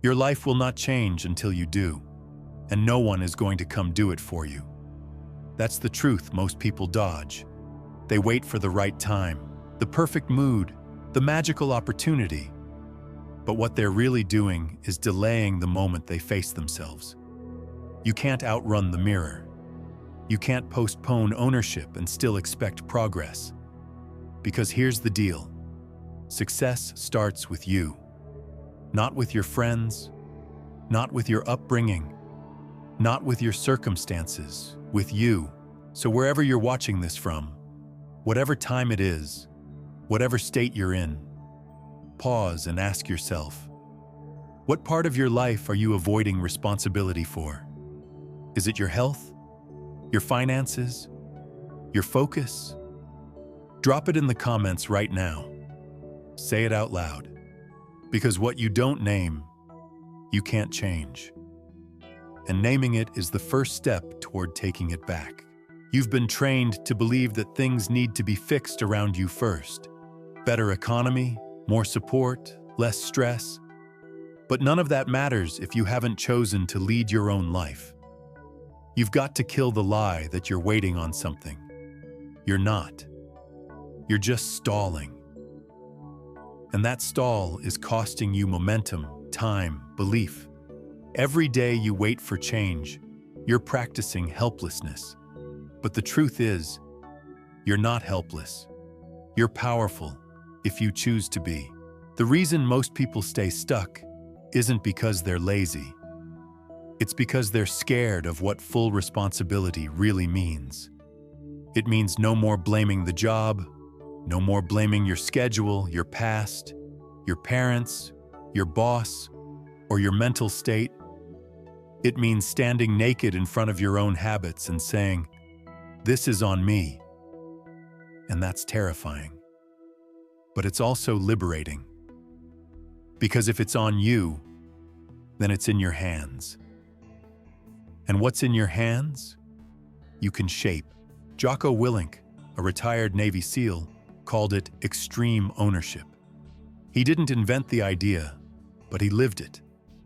Your life will not change until you do, and no one is going to come do it for you. That's the truth most people dodge. They wait for the right time, the perfect mood, the magical opportunity. But what they're really doing is delaying the moment they face themselves. You can't outrun the mirror. You can't postpone ownership and still expect progress. Because here's the deal. Success starts with you. Not with your friends, not with your upbringing, not with your circumstances, with you. So wherever you're watching this from, whatever time it is, whatever state you're in, pause and ask yourself, what part of your life are you avoiding responsibility for? Is it your health? Your finances? Your focus? Drop it in the comments right now. Say it out loud. Because what you don't name, you can't change. And naming it is the first step toward taking it back. You've been trained to believe that things need to be fixed around you first. Better economy, more support, less stress. But none of that matters if you haven't chosen to lead your own life. You've got to kill the lie that you're waiting on something. You're not. You're just stalling. And that stall is costing you momentum, time, belief. Every day you wait for change, you're practicing helplessness. But the truth is, you're not helpless. You're powerful if you choose to be. The reason most people stay stuck isn't because they're lazy. It's because they're scared of what full responsibility really means. It means no more blaming the job, no more blaming your schedule, your past, your parents, your boss, or your mental state. It means standing naked in front of your own habits and saying, "This is on me." And that's terrifying. But it's also liberating. Because if it's on you, then it's in your hands. And what's in your hands? You can shape. Jocko Willink, a retired Navy SEAL, called it extreme ownership. He didn't invent the idea, but he lived it.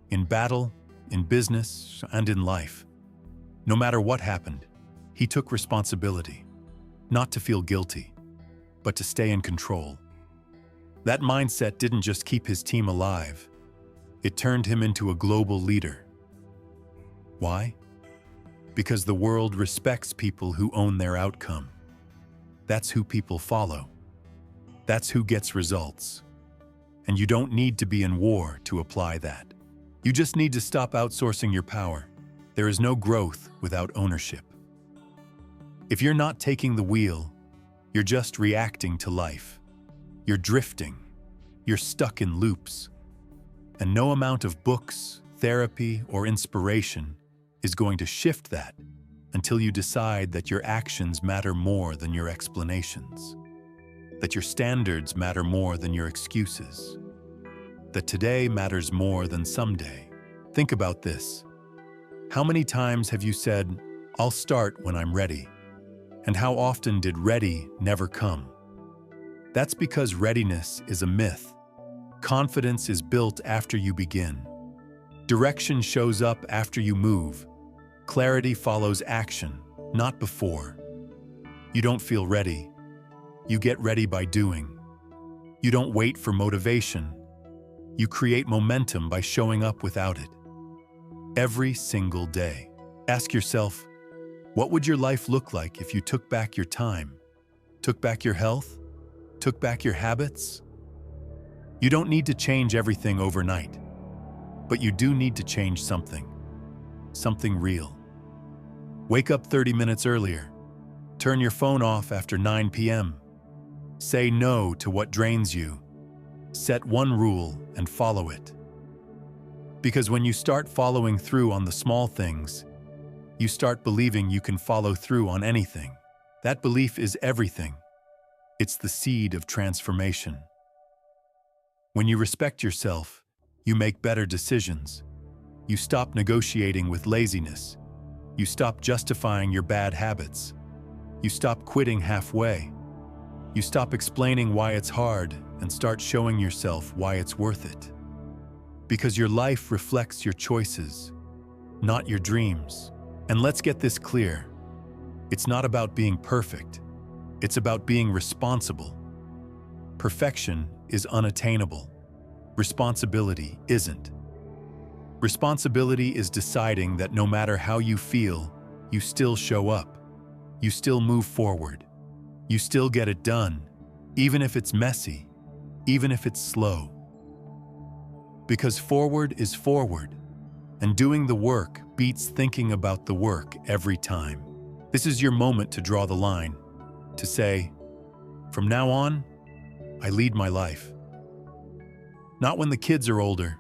In battle, in business, and in life. No matter what happened, he took responsibility. Not to feel guilty, but to stay in control. That mindset didn't just keep his team alive. It turned him into a global leader. Why? Because the world respects people who own their outcome. That's who people follow. That's who gets results. And you don't need to be in war to apply that. You just need to stop outsourcing your power. There is no growth without ownership. If you're not taking the wheel, you're just reacting to life. You're drifting. You're stuck in loops. And no amount of books, therapy, or inspiration is going to shift that until you decide that your actions matter more than your explanations, that your standards matter more than your excuses, that today matters more than someday. Think about this. How many times have you said, "I'll start when I'm ready"? And how often did ready never come? That's because readiness is a myth. Confidence is built after you begin. Direction shows up after you move. Clarity follows action, not before. You don't feel ready. You get ready by doing. You don't wait for motivation. You create momentum by showing up without it. Every single day. Ask yourself, what would your life look like if you took back your time, took back your health, took back your habits? You don't need to change everything overnight, but you do need to change something real. Wake up 30 minutes earlier. Turn your phone off after 9 p.m. Say no to what drains you. Set one rule and follow it. Because when you start following through on the small things, you start believing you can follow through on anything. That belief is everything. It's the seed of transformation. When you respect yourself, you make better decisions. You stop negotiating with laziness. You stop justifying your bad habits. You stop quitting halfway. You stop explaining why it's hard and start showing yourself why it's worth it. Because your life reflects your choices, not your dreams. And let's get this clear. It's not about being perfect. It's about being responsible. Perfection is unattainable. Responsibility isn't. Responsibility is deciding that no matter how you feel, you still show up. You still move forward. You still get it done, even if it's messy, even if it's slow. Because forward is forward, and doing the work beats thinking about the work every time. This is your moment to draw the line, to say, from now on, I lead my life. Not when the kids are older,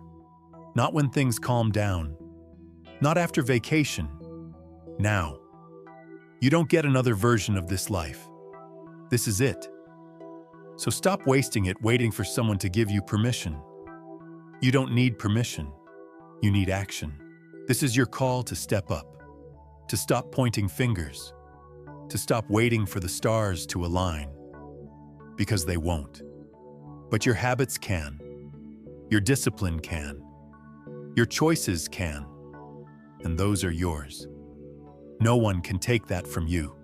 not when things calm down, not after vacation, now. You don't get another version of this life. This is it. So stop wasting it waiting for someone to give you permission. You don't need permission. You need action. This is your call to step up, to stop pointing fingers, to stop waiting for the stars to align, because they won't. But your habits can. Your discipline can. Your choices can. And those are yours. No one can take that from you.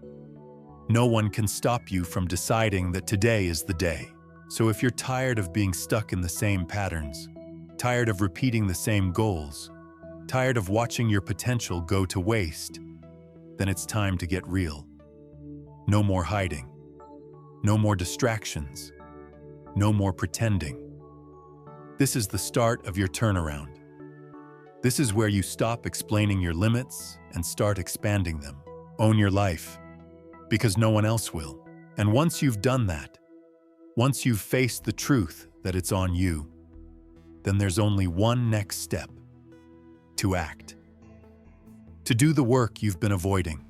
No one can stop you from deciding that today is the day. So if you're tired of being stuck in the same patterns, tired of repeating the same goals, tired of watching your potential go to waste, then it's time to get real. No more hiding. No more distractions. No more pretending. This is the start of your turnaround. This is where you stop explaining your limits and start expanding them. Own your life, because no one else will. And once you've done that, once you've faced the truth that it's on you, then there's only one next step: to act. To do the work you've been avoiding.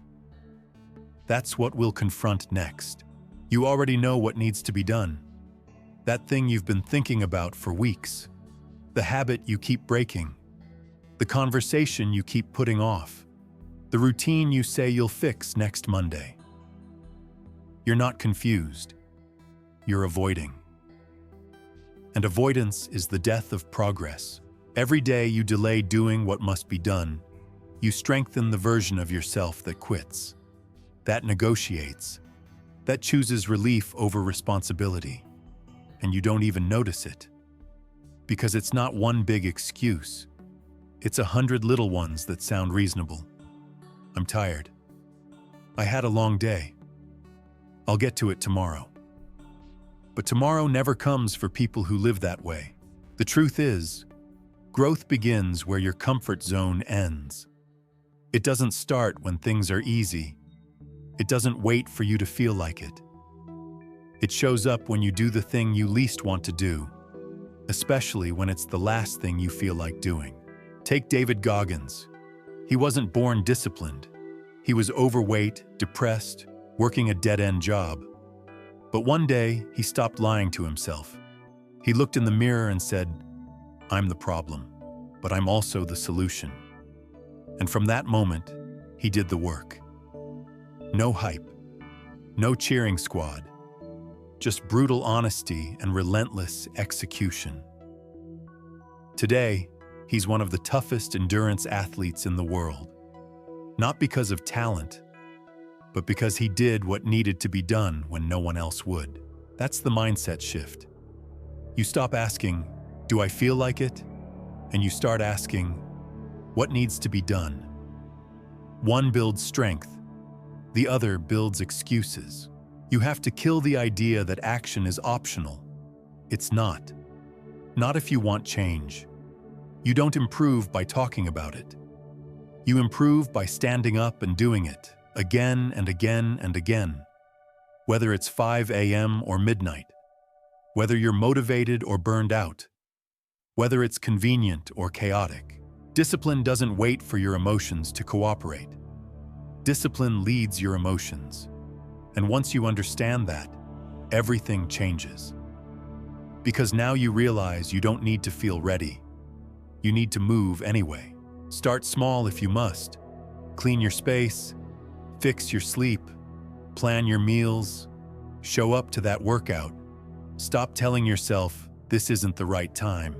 That's what we'll confront next. You already know what needs to be done. That thing you've been thinking about for weeks. The habit you keep breaking. The conversation you keep putting off. The routine you say you'll fix next Monday. You're not confused. You're avoiding. And avoidance is the death of progress. Every day you delay doing what must be done, you strengthen the version of yourself that quits, that negotiates, that chooses relief over responsibility. And you don't even notice it. Because it's not one big excuse. It's 100 little ones that sound reasonable. I'm tired. I had a long day. I'll get to it tomorrow. But tomorrow never comes for people who live that way. The truth is, growth begins where your comfort zone ends. It doesn't start when things are easy. It doesn't wait for you to feel like it. It shows up when you do the thing you least want to do, especially when it's the last thing you feel like doing. Take David Goggins. He wasn't born disciplined. He was overweight, depressed, working a dead-end job. But one day, he stopped lying to himself. He looked in the mirror and said, "I'm the problem, but I'm also the solution." And from that moment, he did the work. No hype, no cheering squad, just brutal honesty and relentless execution. Today, he's one of the toughest endurance athletes in the world. Not because of talent, but because he did what needed to be done when no one else would. That's the mindset shift. You stop asking, "Do I feel like it?" And you start asking, "What needs to be done?" One builds strength, the other builds excuses. You have to kill the idea that action is optional. It's not. Not if you want change. You don't improve by talking about it. You improve by standing up and doing it, again and again and again. Whether it's 5 a.m. or midnight. Whether you're motivated or burned out. Whether it's convenient or chaotic. Discipline doesn't wait for your emotions to cooperate. Discipline leads your emotions. And once you understand that, everything changes. Because now you realize you don't need to feel ready. You need to move anyway. Start small if you must. Clean your space, fix your sleep, plan your meals, show up to that workout. Stop telling yourself, "This isn't the right time."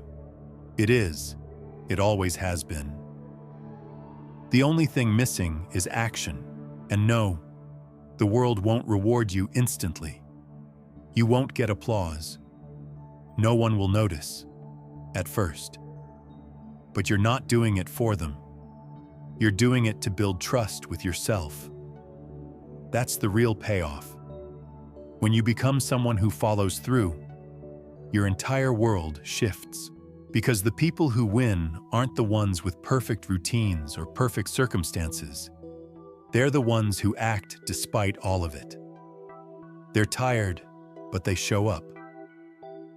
It is. It always has been. The only thing missing is action. And no, the world won't reward you instantly. You won't get applause. No one will notice, at first. But you're not doing it for them. You're doing it to build trust with yourself. That's the real payoff. When you become someone who follows through, your entire world shifts. Because the people who win aren't the ones with perfect routines or perfect circumstances. They're the ones who act despite all of it. They're tired, but they show up.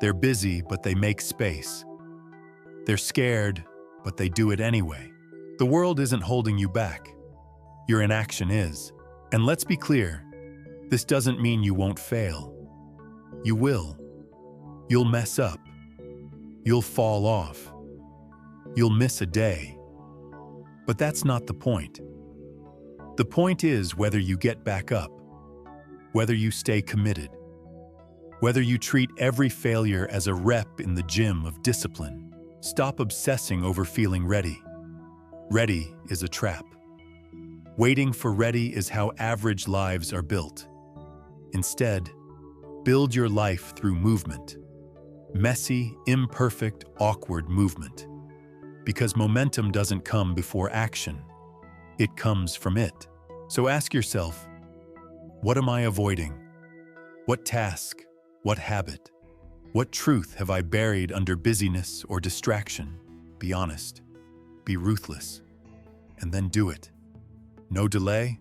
They're busy, but they make space. They're scared, but they do it anyway. The world isn't holding you back. Your inaction is. And let's be clear, this doesn't mean you won't fail. You will. You'll mess up. You'll fall off. You'll miss a day. But that's not the point. The point is whether you get back up, whether you stay committed, whether you treat every failure as a rep in the gym of discipline. Stop obsessing over feeling ready. Ready is a trap. Waiting for ready is how average lives are built. Instead, build your life through movement. Messy, imperfect, awkward movement. Because momentum doesn't come before action. It comes from it. So ask yourself, what am I avoiding? What task? What habit? What truth have I buried under busyness or distraction? Be honest. Be ruthless. And then do it. No delay,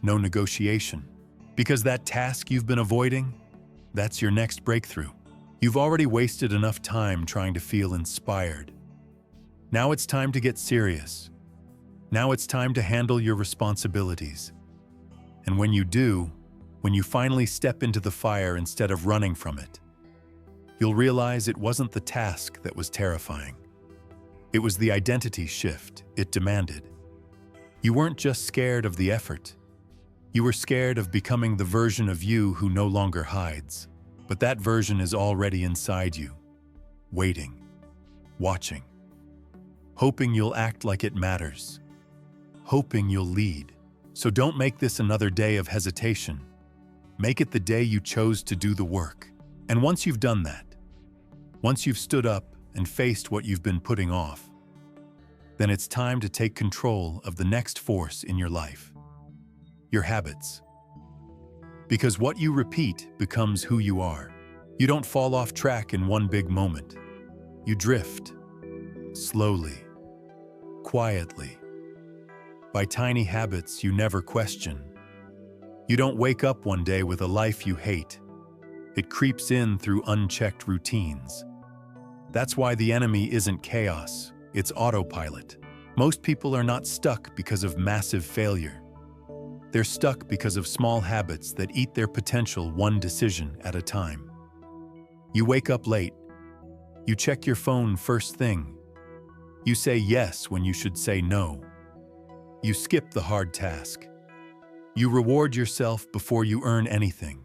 no negotiation. Because that task you've been avoiding, that's your next breakthrough. You've already wasted enough time trying to feel inspired. Now it's time to get serious. Now it's time to handle your responsibilities. And when you do, when you finally step into the fire instead of running from it, you'll realize it wasn't the task that was terrifying. It was the identity shift it demanded. You weren't just scared of the effort. You were scared of becoming the version of you who no longer hides. But that version is already inside you, waiting, watching, hoping you'll act like it matters, hoping you'll lead. So don't make this another day of hesitation. Make it the day you chose to do the work. And once you've done that, once you've stood up and faced what you've been putting off, then it's time to take control of the next force in your life, your habits. Because what you repeat becomes who you are. You don't fall off track in one big moment. You drift, slowly, quietly, by tiny habits you never question. You don't wake up one day with a life you hate. It creeps in through unchecked routines. That's why the enemy isn't chaos, it's autopilot. Most people are not stuck because of massive failure. They're stuck because of small habits that eat their potential one decision at a time. You wake up late. You check your phone first thing. You say yes when you should say no. You skip the hard task. You reward yourself before you earn anything.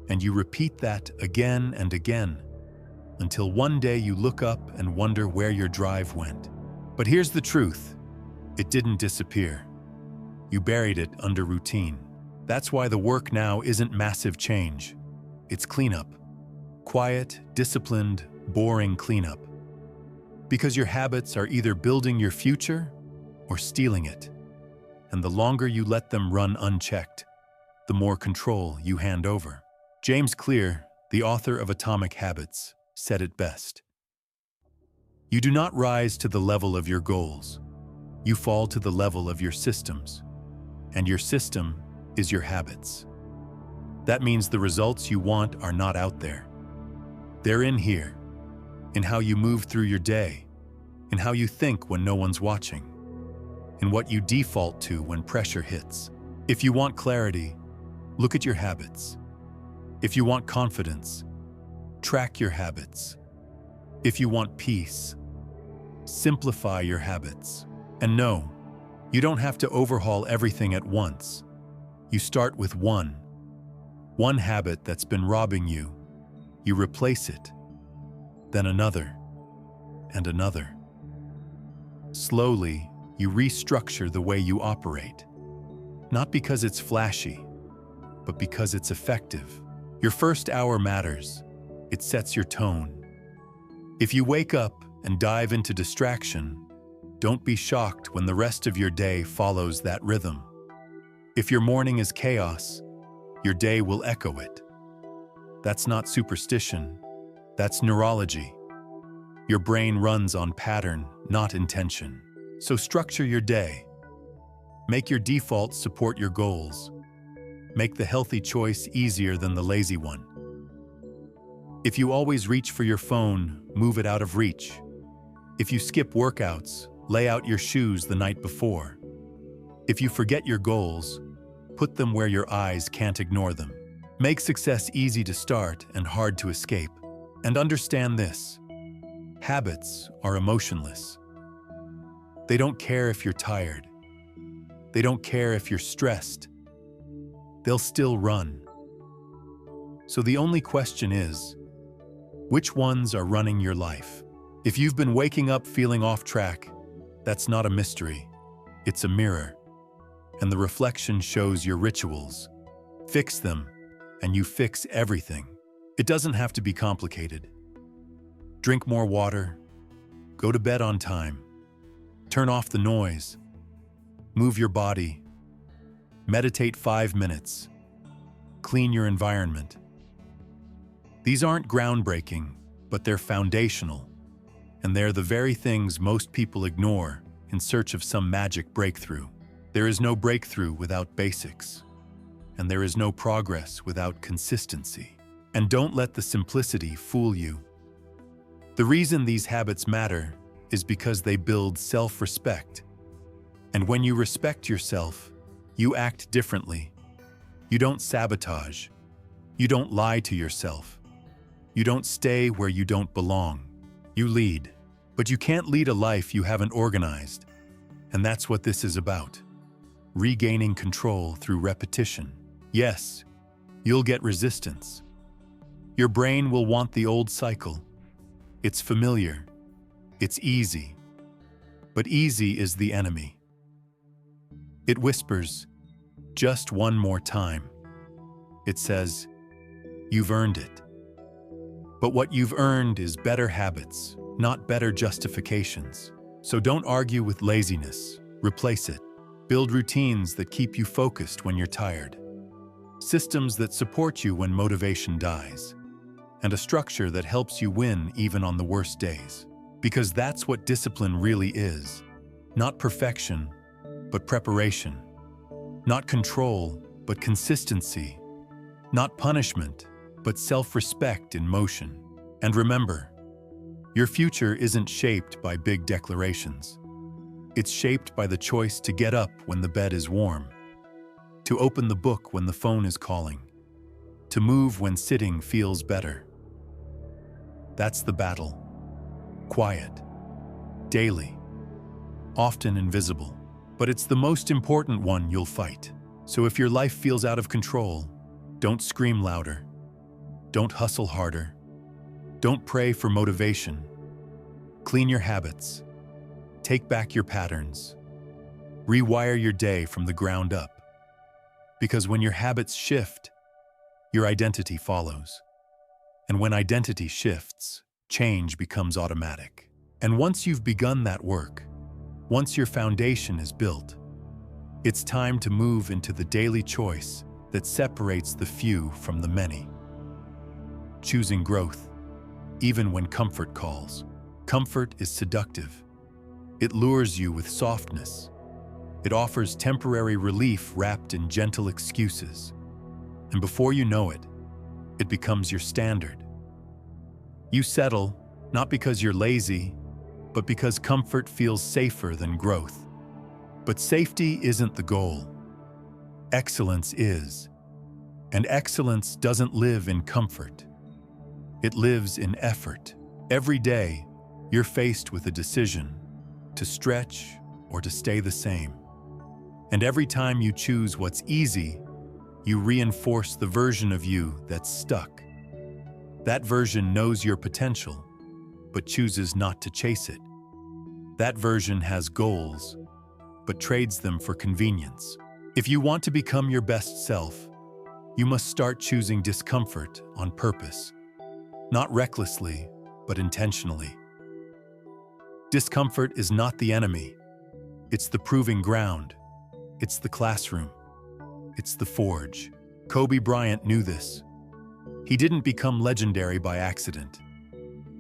And you repeat that again and again, until one day you look up and wonder where your drive went. But here's the truth. It didn't disappear. You buried it under routine. That's why the work now isn't massive change. It's cleanup. Quiet, disciplined, boring cleanup. Because your habits are either building your future or stealing it. And the longer you let them run unchecked, the more control you hand over. James Clear, the author of Atomic Habits, said it best. You do not rise to the level of your goals. You fall to the level of your systems. And your system is your habits. That means the results you want are not out there. They're in here, in how you move through your day, in how you think when no one's watching, in what you default to when pressure hits. If you want clarity, look at your habits. If you want confidence, track your habits. If you want peace, simplify your habits. And no, you don't have to overhaul everything at once. You start with one habit that's been robbing you. You replace it, then another, and another. Slowly, you restructure the way you operate. Not because it's flashy, but because it's effective. Your first hour matters. It sets your tone. If you wake up and dive into distraction, don't be shocked when the rest of your day follows that rhythm. If your morning is chaos, your day will echo it. That's not superstition, that's neurology. Your brain runs on pattern, not intention. So structure your day. Make your defaults support your goals. Make the healthy choice easier than the lazy one. If you always reach for your phone, move it out of reach. If you skip workouts, lay out your shoes the night before. If you forget your goals, put them where your eyes can't ignore them. Make success easy to start and hard to escape. And understand this: habits are emotionless. They don't care if you're tired. They don't care if you're stressed. They'll still run. So the only question is, which ones are running your life? If you've been waking up feeling off track, that's not a mystery. It's a mirror. And the reflection shows your rituals. Fix them, and you fix everything. It doesn't have to be complicated. Drink more water. Go to bed on time. Turn off the noise. Move your body. Meditate 5 minutes. Clean your environment. These aren't groundbreaking, but they're foundational. And they're the very things most people ignore in search of some magic breakthrough. There is no breakthrough without basics. And there is no progress without consistency. And don't let the simplicity fool you. The reason these habits matter is because they build self-respect. And when you respect yourself, you act differently. You don't sabotage. You don't lie to yourself. You don't stay where you don't belong. You lead. But you can't lead a life you haven't organized. And that's what this is about. Regaining control through repetition. Yes, you'll get resistance. Your brain will want the old cycle. It's familiar. It's easy. But easy is the enemy. It whispers, just one more time. It says, you've earned it. But what you've earned is better habits, not better justifications. So don't argue with laziness. Replace it. Build routines that keep you focused when you're tired. Systems that support you when motivation dies. And a structure that helps you win even on the worst days. Because that's what discipline really is. Not perfection, but preparation. Not control, but consistency. Not punishment, but self-respect in motion. And remember, your future isn't shaped by big declarations. It's shaped by the choice to get up when the bed is warm, to open the book when the phone is calling, to move when sitting feels better. That's the battle. Quiet, daily, often invisible, but it's the most important one you'll fight. So if your life feels out of control, don't scream louder. Don't hustle harder. Don't pray for motivation. Clean your habits. Take back your patterns. Rewire your day from the ground up. Because when your habits shift, your identity follows. And when identity shifts, change becomes automatic. And once you've begun that work, once your foundation is built, it's time to move into the daily choice that separates the few from the many. Choosing growth, even when comfort calls. Comfort is seductive. It lures you with softness. It offers temporary relief wrapped in gentle excuses. And before you know it, it becomes your standard. You settle, not because you're lazy, but because comfort feels safer than growth. But safety isn't the goal. Excellence is. And excellence doesn't live in comfort. It lives in effort. Every day, you're faced with a decision to stretch or to stay the same. And every time you choose what's easy, you reinforce the version of you that's stuck. That version knows your potential, but chooses not to chase it. That version has goals, but trades them for convenience. If you want to become your best self, you must start choosing discomfort on purpose, not recklessly, but intentionally. Discomfort is not the enemy. It's the proving ground. It's the classroom. It's the forge. Kobe Bryant knew this. He didn't become legendary by accident.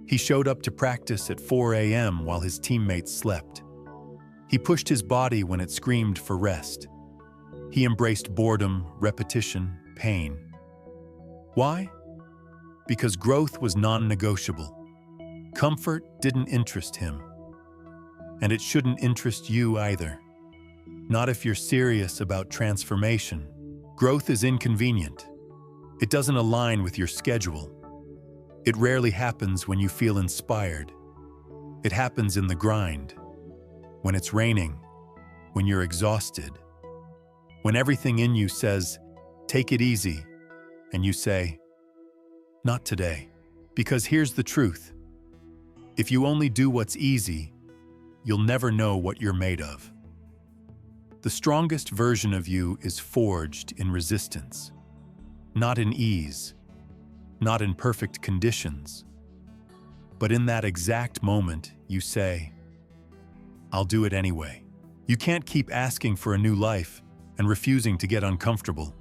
He showed up to practice at 4 a.m. while his teammates slept. He pushed his body when it screamed for rest. He embraced boredom, repetition, pain. Why? Because growth was non-negotiable. Comfort didn't interest him. And it shouldn't interest you either. Not if you're serious about transformation. Growth is inconvenient. It doesn't align with your schedule. It rarely happens when you feel inspired. It happens in the grind. When it's raining. When you're exhausted. When everything in you says, take it easy. And you say, not today. Because here's the truth. If you only do what's easy, you'll never know what you're made of. The strongest version of you is forged in resistance, not in ease, not in perfect conditions. But in that exact moment, you say, I'll do it anyway. You can't keep asking for a new life and refusing to get uncomfortable.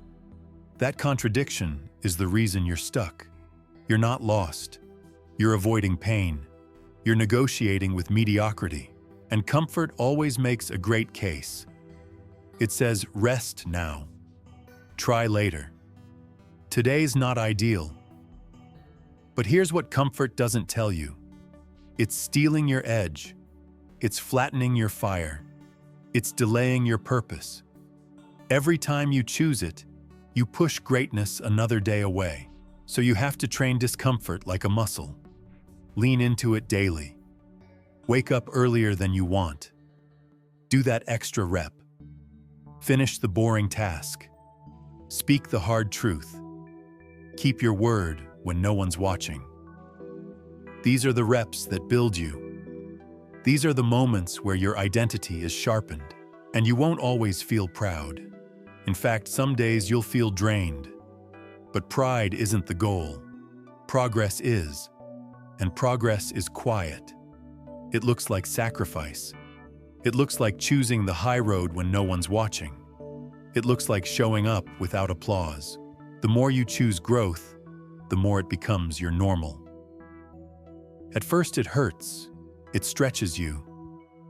That contradiction is the reason you're stuck. You're not lost. You're avoiding pain. You're negotiating with mediocrity. And comfort always makes a great case. It says, rest now. Try later. Today's not ideal. But here's what comfort doesn't tell you. It's stealing your edge. It's flattening your fire. It's delaying your purpose. Every time you choose it, you push greatness another day away. So you have to train discomfort like a muscle. Lean into it daily. Wake up earlier than you want. Do that extra rep. Finish the boring task. Speak the hard truth. Keep your word when no one's watching. These are the reps that build you. These are the moments where your identity is sharpened, and you won't always feel proud. In fact, some days you'll feel drained. But pride isn't the goal. Progress is, and progress is quiet. It looks like sacrifice. It looks like choosing the high road when no one's watching. It looks like showing up without applause. The more you choose growth, the more it becomes your normal. At first it hurts. It stretches you.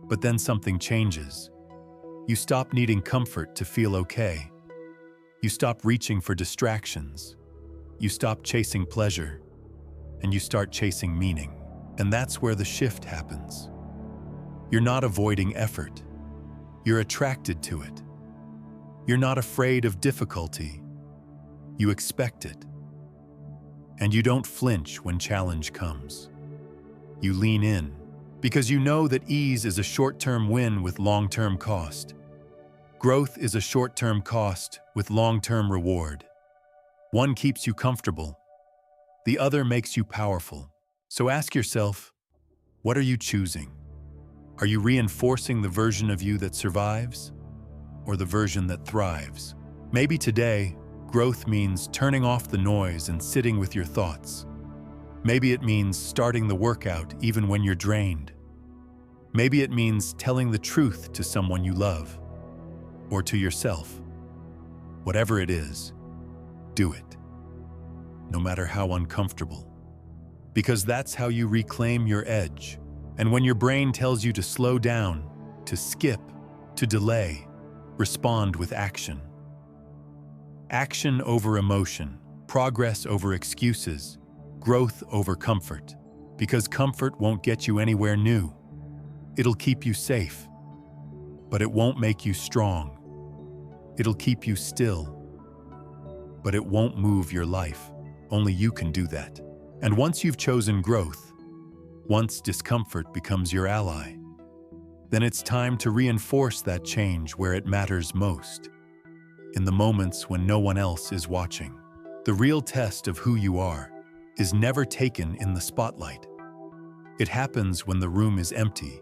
But then something changes. You stop needing comfort to feel okay. You stop reaching for distractions. You stop chasing pleasure. And you start chasing meaning. And that's where the shift happens. You're not avoiding effort. You're attracted to it. You're not afraid of difficulty. You expect it. And you don't flinch when challenge comes. You lean in, because you know that ease is a short-term win with long-term cost. Growth is a short-term cost with long-term reward. One keeps you comfortable. The other makes you powerful. So ask yourself, what are you choosing? Are you reinforcing the version of you that survives, or the version that thrives? Maybe today, growth means turning off the noise and sitting with your thoughts. Maybe it means starting the workout even when you're drained. Maybe it means telling the truth to someone you love, or to yourself. Whatever it is, do it, no matter how uncomfortable. Because that's how you reclaim your edge. And when your brain tells you to slow down, to skip, to delay, respond with action. Action over emotion, progress over excuses, growth over comfort. Because comfort won't get you anywhere new. It'll keep you safe, but it won't make you strong. It'll keep you still, but it won't move your life. Only you can do that. And once you've chosen growth, once discomfort becomes your ally, then it's time to reinforce that change where it matters most, in the moments when no one else is watching. The real test of who you are is never taken in the spotlight. It happens when the room is empty,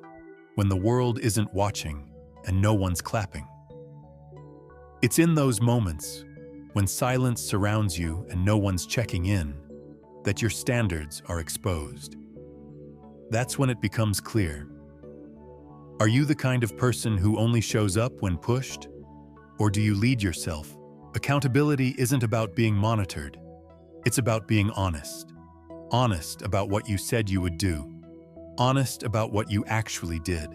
when the world isn't watching and no one's clapping. It's in those moments, when silence surrounds you and no one's checking in, that your standards are exposed. That's when it becomes clear. Are you the kind of person who only shows up when pushed? Or do you lead yourself? Accountability isn't about being monitored. It's about being honest. Honest about what you said you would do. Honest about what you actually did.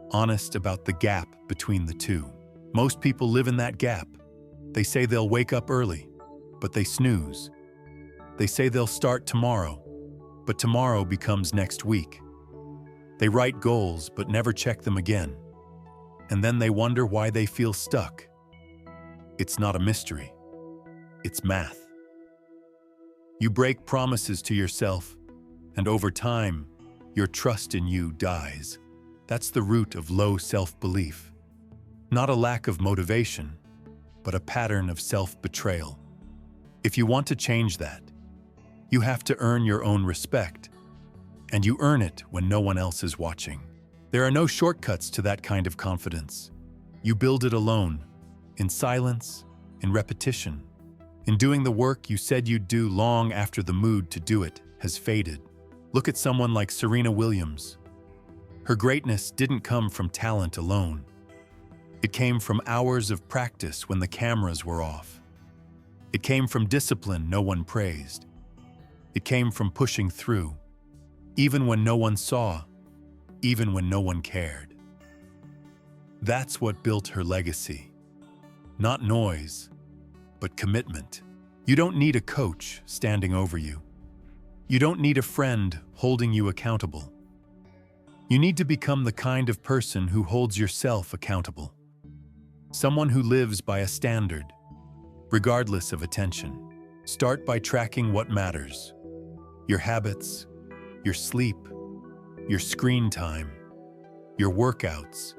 Honest about the gap between the two. Most people live in that gap. They say they'll wake up early, but they snooze. They say they'll start tomorrow, but tomorrow becomes next week. They write goals but never check them again. And then they wonder why they feel stuck. It's not a mystery. It's math. You break promises to yourself, and over time, your trust in you dies. That's the root of low self-belief. Not a lack of motivation, but a pattern of self-betrayal. If you want to change that, you have to earn your own respect, and you earn it when no one else is watching. There are no shortcuts to that kind of confidence. You build it alone, in silence, in repetition, in doing the work you said you'd do long after the mood to do it has faded. Look at someone like Serena Williams. Her greatness didn't come from talent alone. It came from hours of practice when the cameras were off. It came from discipline no one praised. It came from pushing through, even when no one saw, even when no one cared. That's what built her legacy. Not noise, but commitment. You don't need a coach standing over you. You don't need a friend holding you accountable. You need to become the kind of person who holds yourself accountable. Someone who lives by a standard, regardless of attention. Start by tracking what matters. Your habits, your sleep, your screen time, your workouts.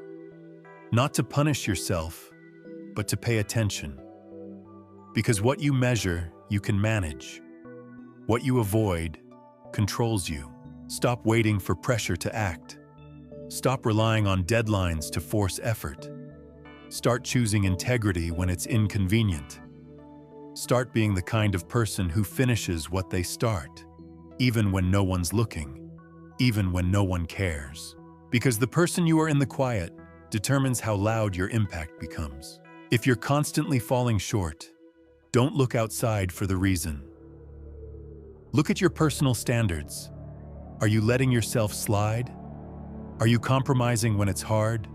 Not to punish yourself, but to pay attention. Because what you measure, you can manage. What you avoid controls you. Stop waiting for pressure to act. Stop relying on deadlines to force effort. Start choosing integrity when it's inconvenient. Start being the kind of person who finishes what they start, even when no one's looking, even when no one cares. Because the person you are in the quiet determines how loud your impact becomes. If you're constantly falling short, don't look outside for the reason. Look at your personal standards. Are you letting yourself slide? Are you compromising when it's hard?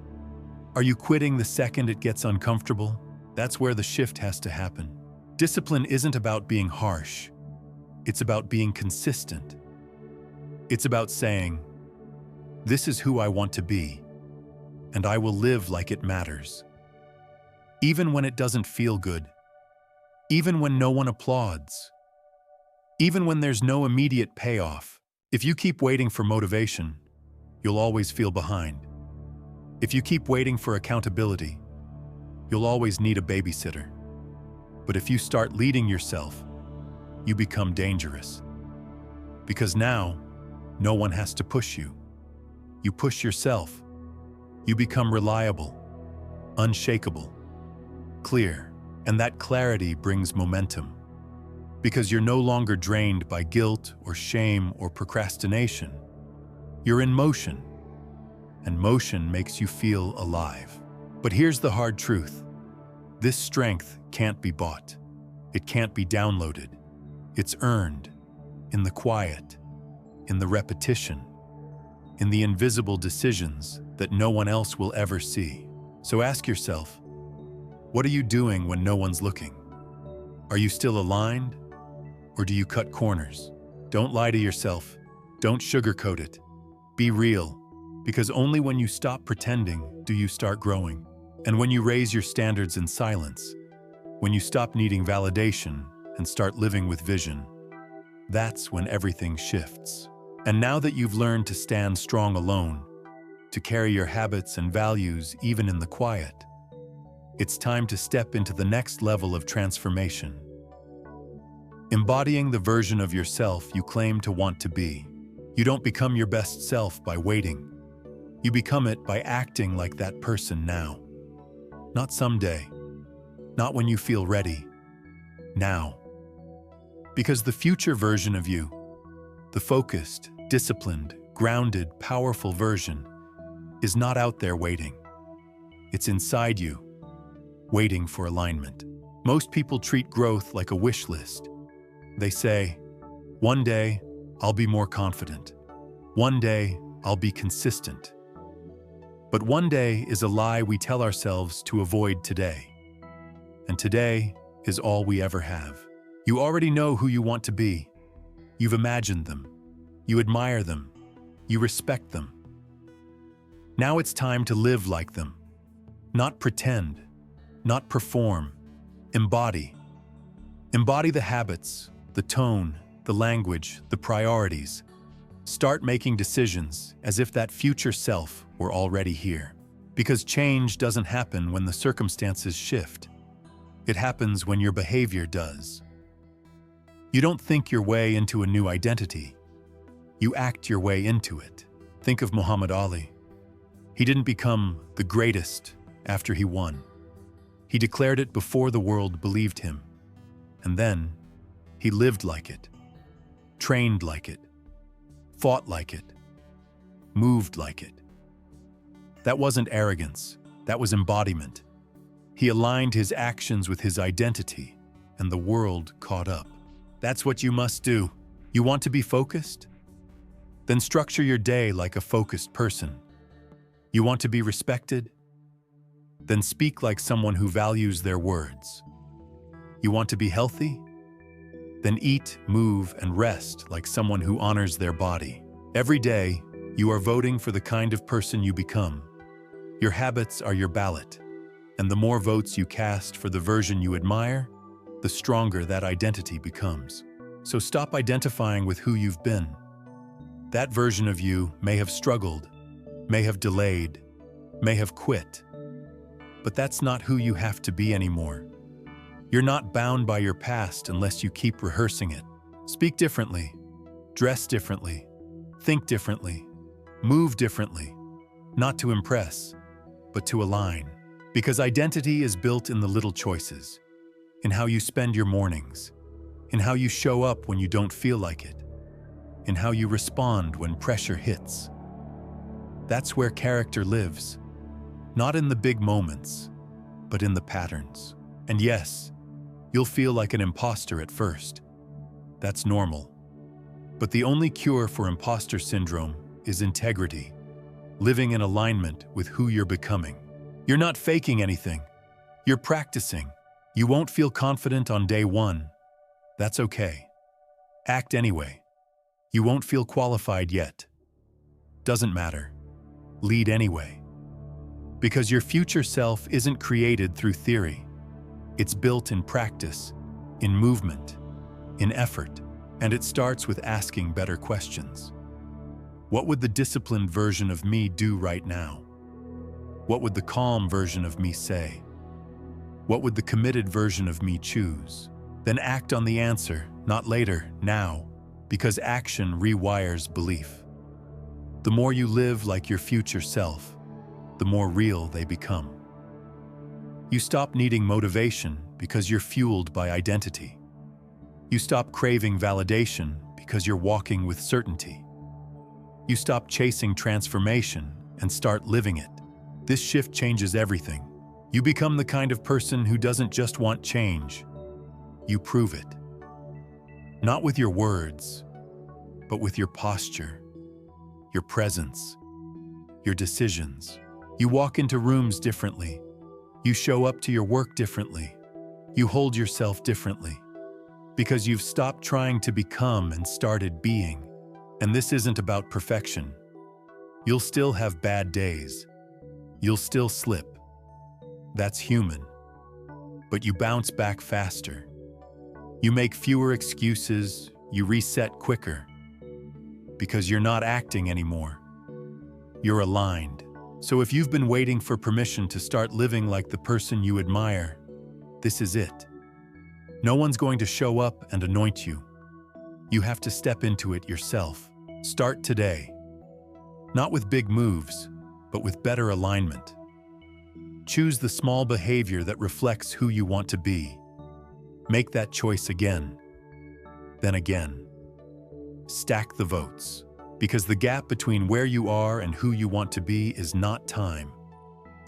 Are you quitting the second it gets uncomfortable? That's where the shift has to happen. Discipline isn't about being harsh. It's about being consistent. It's about saying, "This is who I want to be, and I will live like it matters." Even when it doesn't feel good. Even when no one applauds. Even when there's no immediate payoff. If you keep waiting for motivation, you'll always feel behind. If you keep waiting for accountability, you'll always need a babysitter. But if you start leading yourself, you become dangerous. Because now, no one has to push you. You push yourself. You become reliable, unshakable, clear, and that clarity brings momentum. Because you're no longer drained by guilt or shame or procrastination. You're in motion, and motion makes you feel alive. But here's the hard truth. This strength can't be bought. It can't be downloaded. It's earned in the quiet, in the repetition, in the invisible decisions that no one else will ever see. So ask yourself, what are you doing when no one's looking? Are you still aligned, or do you cut corners? Don't lie to yourself. Don't sugarcoat it. Be real, because only when you stop pretending do you start growing. And when you raise your standards in silence, when you stop needing validation and start living with vision, that's when everything shifts. And now that you've learned to stand strong alone, to carry your habits and values even in the quiet, it's time to step into the next level of transformation. Embodying the version of yourself you claim to want to be. You don't become your best self by waiting. You become it by acting like that person now. Not someday. Not when you feel ready. Now. Because the future version of you, the focused, disciplined, grounded, powerful version, is not out there waiting. It's inside you, waiting for alignment. Most people treat growth like a wish list. They say, one day, I'll be more confident. One day, I'll be consistent. But one day is a lie we tell ourselves to avoid today. And today is all we ever have. You already know who you want to be. You've imagined them. You admire them. You respect them. Now it's time to live like them. Not pretend. Not perform. Embody. Embody the habits, the tone, the language, the priorities. Start making decisions as if that future self were already here. Because change doesn't happen when the circumstances shift. It happens when your behavior does. You don't think your way into a new identity. You act your way into it. Think of Muhammad Ali. He didn't become the greatest after he won. He declared it before the world believed him. And then, he lived like it, trained like it, fought like it, moved like it. That wasn't arrogance, that was embodiment. He aligned his actions with his identity, and the world caught up. That's what you must do. You want to be focused? Then structure your day like a focused person. You want to be respected? Then speak like someone who values their words. You want to be healthy? Then eat, move, and rest like someone who honors their body. Every day, you are voting for the kind of person you become. Your habits are your ballot, and the more votes you cast for the version you admire, the stronger that identity becomes. So stop identifying with who you've been. That version of you may have struggled, may have delayed, may have quit. But that's not who you have to be anymore. You're not bound by your past unless you keep rehearsing it. Speak differently, dress differently, think differently, move differently, not to impress, but to align. Because identity is built in the little choices, in how you spend your mornings, in how you show up when you don't feel like it, in how you respond when pressure hits. That's where character lives, not in the big moments, but in the patterns. And yes, you'll feel like an imposter at first. That's normal. But the only cure for imposter syndrome is integrity, living in alignment with who you're becoming. You're not faking anything. You're practicing. You won't feel confident on day one. That's okay. Act anyway. You won't feel qualified yet. Doesn't matter. Lead anyway. Because your future self isn't created through theory. It's built in practice, in movement, in effort, and it starts with asking better questions. What would the disciplined version of me do right now? What would the calm version of me say? What would the committed version of me choose? Then act on the answer, not later, now, because action rewires belief. The more you live like your future self, the more real they become. You stop needing motivation because you're fueled by identity. You stop craving validation because you're walking with certainty. You stop chasing transformation and start living it. This shift changes everything. You become the kind of person who doesn't just want change. You prove it. Not with your words, but with your posture, your presence, your decisions. You walk into rooms differently. You show up to your work differently. You hold yourself differently. Because you've stopped trying to become and started being. And this isn't about perfection. You'll still have bad days. You'll still slip. That's human. But you bounce back faster. You make fewer excuses. You reset quicker. Because you're not acting anymore. You're aligned. So if you've been waiting for permission to start living like the person you admire, this is it. No one's going to show up and anoint you. You have to step into it yourself. Start today. Not with big moves, but with better alignment. Choose the small behavior that reflects who you want to be. Make that choice again, then again. Stack the votes, because the gap between where you are and who you want to be is not time,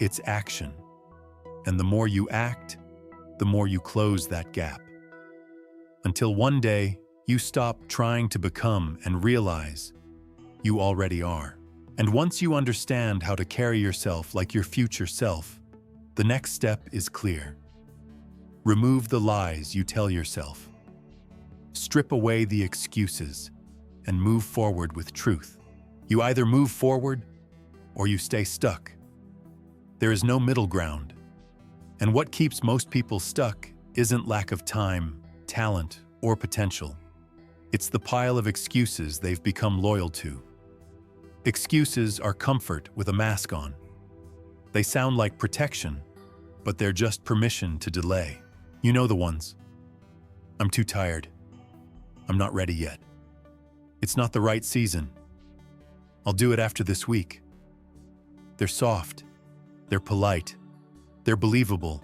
it's action. And the more you act, the more you close that gap. Until one day, you stop trying to become and realize you already are. And once you understand how to carry yourself like your future self, the next step is clear. Remove the lies you tell yourself. Strip away the excuses and move forward with truth. You either move forward or you stay stuck. There is no middle ground. And what keeps most people stuck isn't lack of time, talent, or potential. It's the pile of excuses they've become loyal to. Excuses are comfort with a mask on. They sound like protection, but they're just permission to delay. You know the ones. I'm too tired. I'm not ready yet. It's not the right season. I'll do it after this week. They're soft. They're polite. They're believable.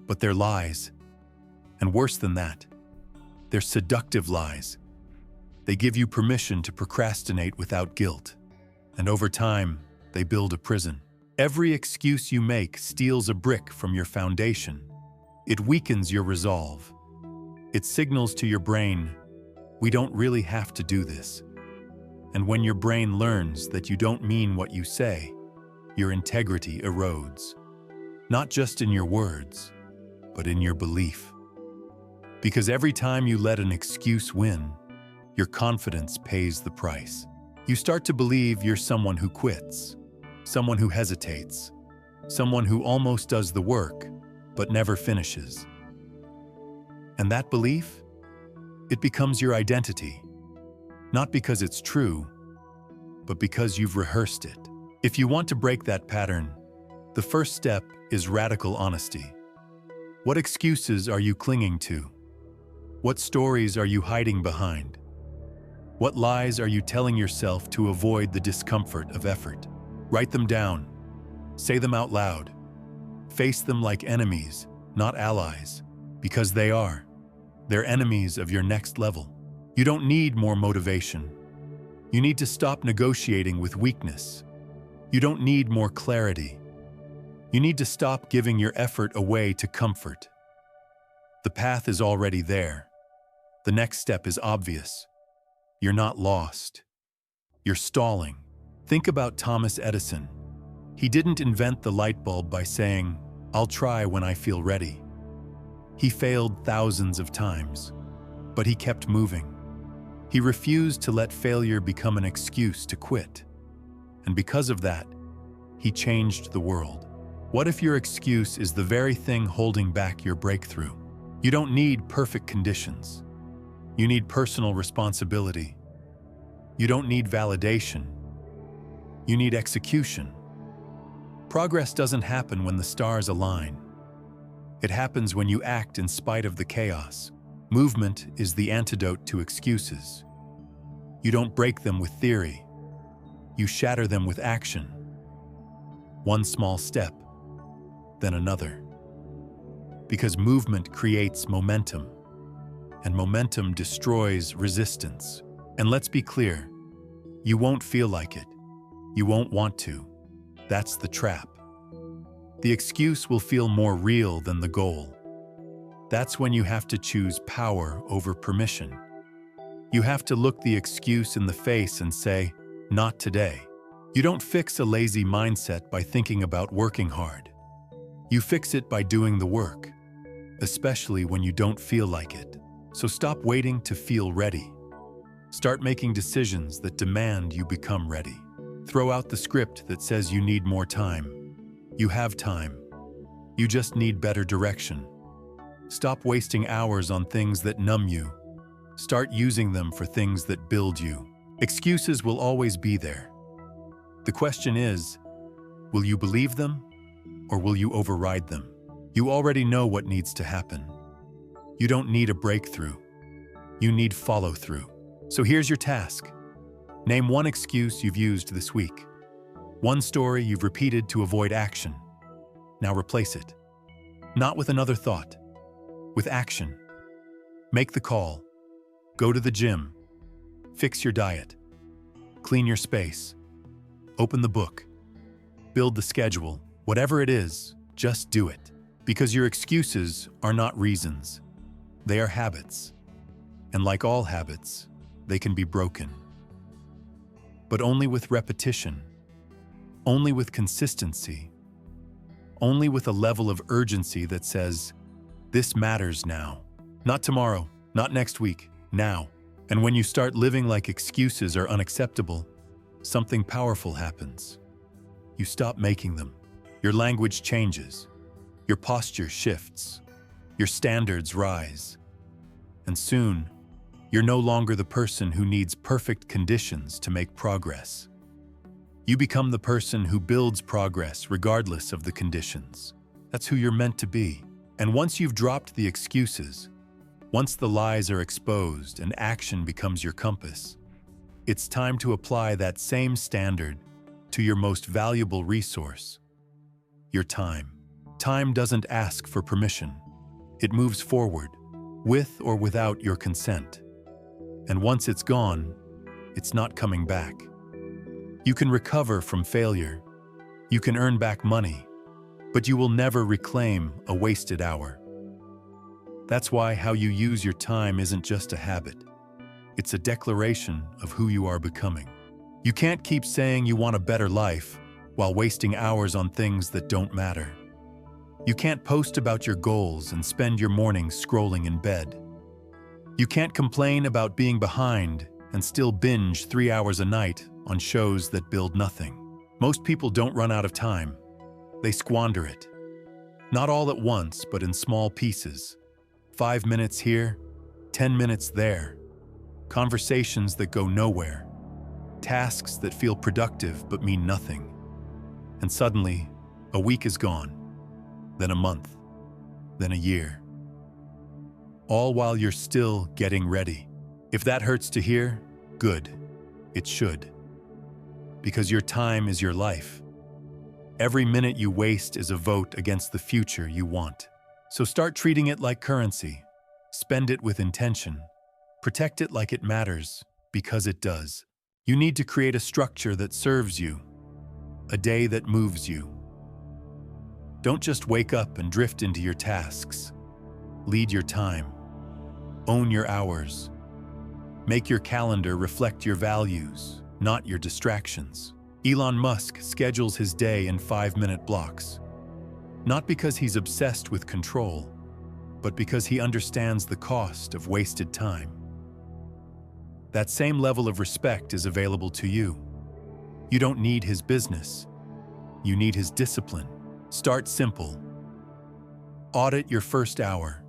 But they're lies. And worse than that, they're seductive lies. They give you permission to procrastinate without guilt. And over time, they build a prison. Every excuse you make steals a brick from your foundation. It weakens your resolve. It signals to your brain, we don't really have to do this. And when your brain learns that you don't mean what you say, your integrity erodes. Not just in your words, but in your belief. Because every time you let an excuse win, your confidence pays the price. You start to believe you're someone who quits, someone who hesitates, someone who almost does the work, but never finishes. And that belief? It becomes your identity. Not because it's true, but because you've rehearsed it. If you want to break that pattern, the first step is radical honesty. What excuses are you clinging to? What stories are you hiding behind? What lies are you telling yourself to avoid the discomfort of effort? Write them down. Say them out loud. Face them like enemies, not allies, because they are. They're enemies of your next level. You don't need more motivation. You need to stop negotiating with weakness. You don't need more clarity. You need to stop giving your effort away to comfort. The path is already there. The next step is obvious. You're not lost. You're stalling. Think about Thomas Edison. He didn't invent the light bulb by saying, I'll try when I feel ready. He failed thousands of times, but he kept moving. He refused to let failure become an excuse to quit. And because of that, he changed the world. What if your excuse is the very thing holding back your breakthrough? You don't need perfect conditions. You need personal responsibility. You don't need validation. You need execution. Progress doesn't happen when the stars align. It happens when you act in spite of the chaos. Movement is the antidote to excuses. You don't break them with theory. You shatter them with action. One small step, then another. Because movement creates momentum, and momentum destroys resistance. And let's be clear, you won't feel like it. You won't want to. That's the trap. The excuse will feel more real than the goal. That's when you have to choose power over permission. You have to look the excuse in the face and say, not today. You don't fix a lazy mindset by thinking about working hard. You fix it by doing the work, especially when you don't feel like it. So stop waiting to feel ready. Start making decisions that demand you become ready. Throw out the script that says you need more time. You have time. You just need better direction. Stop wasting hours on things that numb you. Start using them for things that build you. Excuses will always be there. The question is, will you believe them or will you override them? You already know what needs to happen. You don't need a breakthrough. You need follow-through. So here's your task. Name one excuse you've used this week. One story you've repeated to avoid action. Now replace it. Not with another thought, with action. Make the call. Go to the gym. Fix your diet. Clean your space. Open the book. Build the schedule. Whatever it is, just do it. Because your excuses are not reasons. They are habits. And like all habits, they can be broken. But only with repetition. Only with consistency. Only with a level of urgency that says, this matters now. Not tomorrow, not next week, now. And when you start living like excuses are unacceptable, something powerful happens. You stop making them. Your language changes. Your posture shifts. Your standards rise. And soon, you're no longer the person who needs perfect conditions to make progress. You become the person who builds progress regardless of the conditions. That's who you're meant to be. And once you've dropped the excuses, once the lies are exposed and action becomes your compass, it's time to apply that same standard to your most valuable resource, your time. Time doesn't ask for permission. It moves forward, with or without your consent. And once it's gone, it's not coming back. You can recover from failure. You can earn back money, but you will never reclaim a wasted hour. That's why how you use your time isn't just a habit. It's a declaration of who you are becoming. You can't keep saying you want a better life while wasting hours on things that don't matter. You can't post about your goals and spend your mornings scrolling in bed. You can't complain about being behind and still binge 3 hours a night on shows that build nothing. Most people don't run out of time. They squander it. Not all at once, but in small pieces. 5 minutes here, 10 minutes there. Conversations that go nowhere. Tasks that feel productive but mean nothing. And suddenly, a week is gone. Then a month. Then a year. All while you're still getting ready. If that hurts to hear, good. It should. Because your time is your life. Every minute you waste is a vote against the future you want. So start treating it like currency. Spend it with intention. Protect it like it matters, because it does. You need to create a structure that serves you. A day that moves you. Don't just wake up and drift into your tasks. Lead your time. Own your hours. Make your calendar reflect your values, not your distractions. Elon Musk schedules his day in 5-minute blocks. Not because he's obsessed with control, but because he understands the cost of wasted time. That same level of respect is available to you. You don't need his business. You need his discipline. Start simple. Audit your first hour.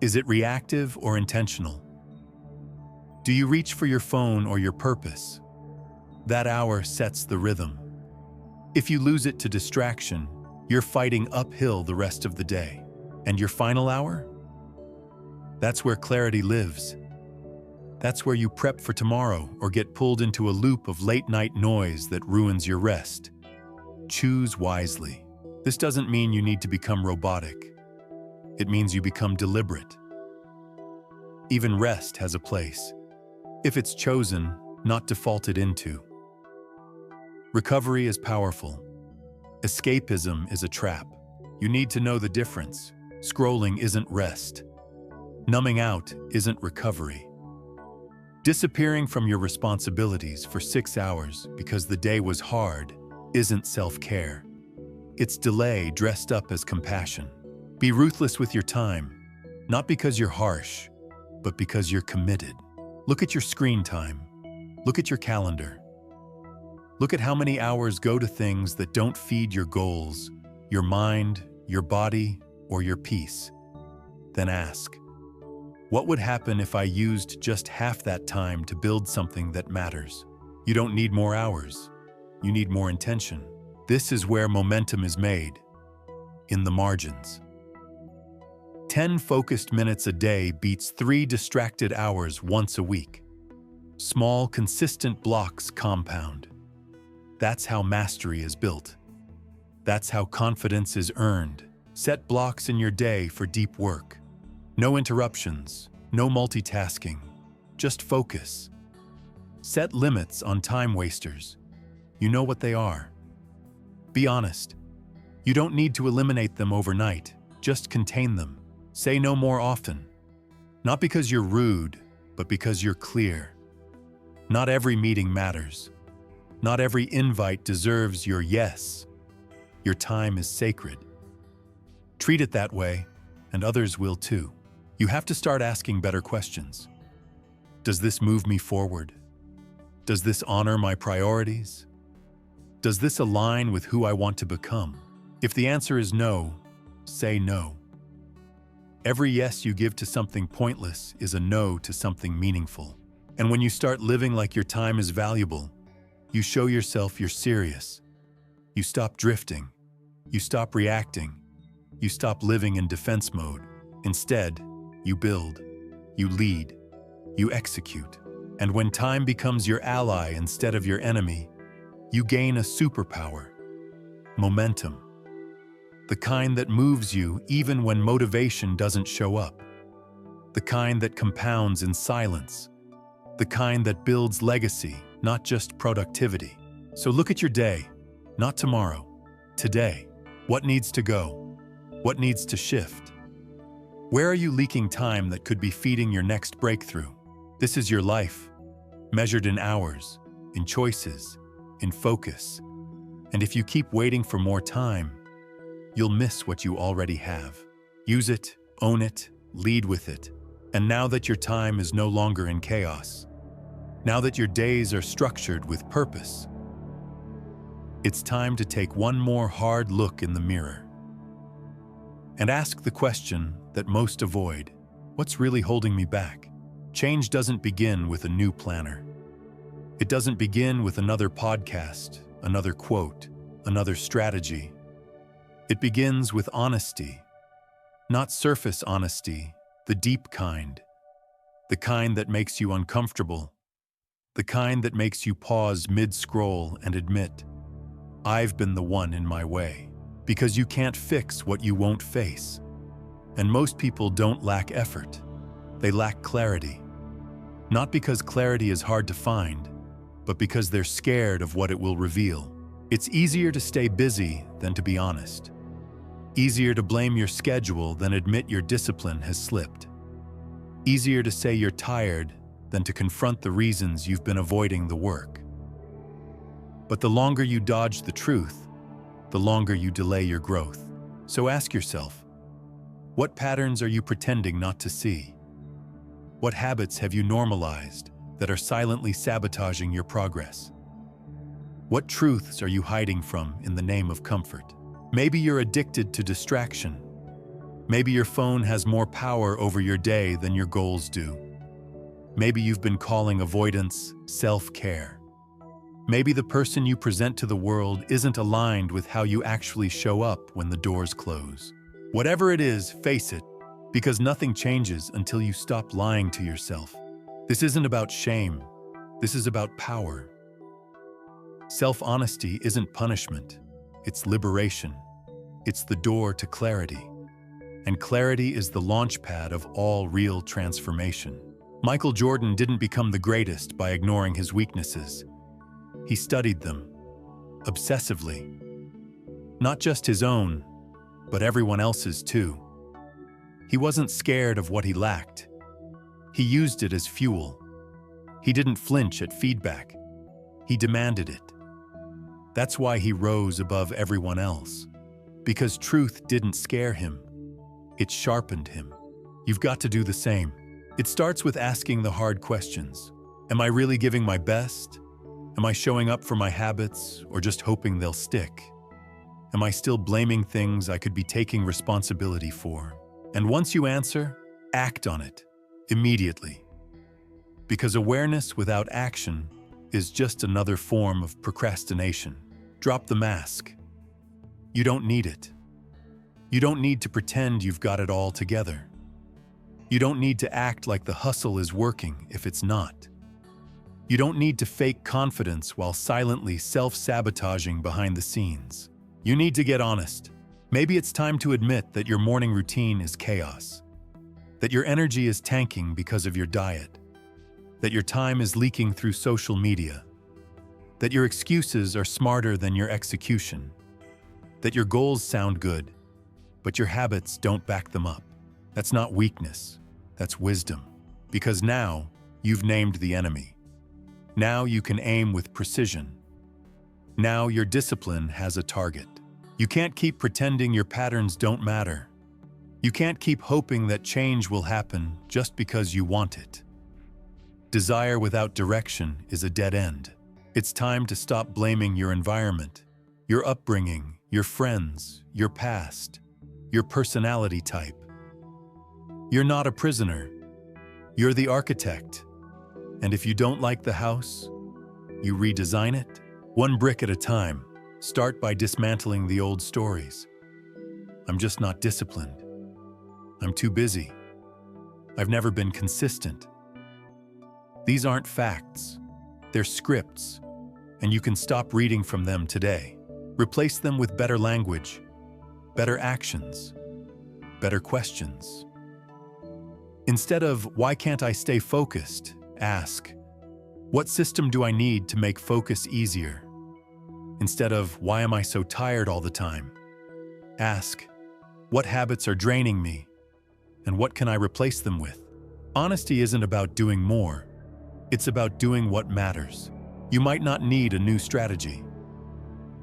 Is it reactive or intentional? Do you reach for your phone or your purpose? That hour sets the rhythm. If you lose it to distraction, you're fighting uphill the rest of the day. And your final hour? That's where clarity lives. That's where you prep for tomorrow or get pulled into a loop of late-night noise that ruins your rest. Choose wisely. This doesn't mean you need to become robotic. It means you become deliberate. Even rest has a place, if it's chosen, not defaulted into. Recovery is powerful. Escapism is a trap. You need to know the difference. Scrolling isn't rest. Numbing out isn't recovery. Disappearing from your responsibilities for 6 hours because the day was hard isn't self-care. It's delay dressed up as compassion. Be ruthless with your time, not because you're harsh, but because you're committed. Look at your screen time. Look at your calendar. Look at how many hours go to things that don't feed your goals, your mind, your body, or your peace. Then ask, what would happen if I used just half that time to build something that matters? You don't need more hours. You need more intention. This is where momentum is made, in the margins. 10 focused minutes a day beats 3 distracted hours once a week. Small, consistent blocks compound. That's how mastery is built. That's how confidence is earned. Set blocks in your day for deep work. No interruptions, no multitasking, just focus. Set limits on time wasters. You know what they are. Be honest. You don't need to eliminate them overnight, just contain them. Say no more often. Not because you're rude, but because you're clear. Not every meeting matters. Not every invite deserves your yes. Your time is sacred. Treat it that way, and others will too. You have to start asking better questions. Does this move me forward? Does this honor my priorities? Does this align with who I want to become? If the answer is no, say no. Every yes you give to something pointless is a no to something meaningful. And when you start living like your time is valuable, you show yourself you're serious. You stop drifting. You stop reacting. You stop living in defense mode. Instead, you build. You lead. You execute. And when time becomes your ally instead of your enemy, you gain a superpower. Momentum. The kind that moves you even when motivation doesn't show up. The kind that compounds in silence. The kind that builds legacy, not just productivity. So look at your day, not tomorrow, today. What needs to go? What needs to shift? Where are you leaking time that could be feeding your next breakthrough? This is your life, measured in hours, in choices, in focus. And if you keep waiting for more time, you'll miss what you already have. Use it, own it, lead with it. And now that your time is no longer in chaos, now that your days are structured with purpose, it's time to take one more hard look in the mirror and ask the question that most avoid: what's really holding me back? Change doesn't begin with a new planner. It doesn't begin with another podcast, another quote, another strategy. It begins with honesty, not surface honesty, the deep kind, the kind that makes you uncomfortable, the kind that makes you pause mid-scroll and admit, I've been the one in my way. Because you can't fix what you won't face. And most people don't lack effort. They lack clarity. Not because clarity is hard to find, but because they're scared of what it will reveal. It's easier to stay busy than to be honest. Easier to blame your schedule than admit your discipline has slipped. Easier to say you're tired than to confront the reasons you've been avoiding the work. But the longer you dodge the truth, the longer you delay your growth. So ask yourself, what patterns are you pretending not to see? What habits have you normalized that are silently sabotaging your progress? What truths are you hiding from in the name of comfort? Maybe you're addicted to distraction. Maybe your phone has more power over your day than your goals do. Maybe you've been calling avoidance self-care. Maybe the person you present to the world isn't aligned with how you actually show up when the doors close. Whatever it is, face it, because nothing changes until you stop lying to yourself. This isn't about shame. This is about power. Self-honesty isn't punishment. It's liberation. It's the door to clarity. And clarity is the launchpad of all real transformation. Michael Jordan didn't become the greatest by ignoring his weaknesses. He studied them, obsessively. Not just his own, but everyone else's too. He wasn't scared of what he lacked. He used it as fuel. He didn't flinch at feedback. He demanded it. That's why he rose above everyone else. Because truth didn't scare him. It sharpened him. You've got to do the same. It starts with asking the hard questions. Am I really giving my best? Am I showing up for my habits or just hoping they'll stick? Am I still blaming things I could be taking responsibility for? And once you answer, act on it immediately. Because awareness without action is just another form of procrastination. Drop the mask. You don't need it. You don't need to pretend you've got it all together. You don't need to act like the hustle is working if it's not. You don't need to fake confidence while silently self-sabotaging behind the scenes. You need to get honest. Maybe it's time to admit that your morning routine is chaos, that your energy is tanking because of your diet, that your time is leaking through social media, that your excuses are smarter than your execution, that your goals sound good, but your habits don't back them up. That's not weakness, that's wisdom. Because now, you've named the enemy. Now you can aim with precision. Now your discipline has a target. You can't keep pretending your patterns don't matter. You can't keep hoping that change will happen just because you want it. Desire without direction is a dead end. It's time to stop blaming your environment, your upbringing, your friends, your past, your personality type. You're not a prisoner. You're the architect. And if you don't like the house, you redesign it. One brick at a time. Start by dismantling the old stories. I'm just not disciplined. I'm too busy. I've never been consistent. These aren't facts. They're scripts, and you can stop reading from them today. Replace them with better language, better actions, better questions. Instead of, why can't I stay focused? Ask, what system do I need to make focus easier? Instead of, why am I so tired all the time? Ask, what habits are draining me? And what can I replace them with? Honesty isn't about doing more. It's about doing what matters. You might not need a new strategy.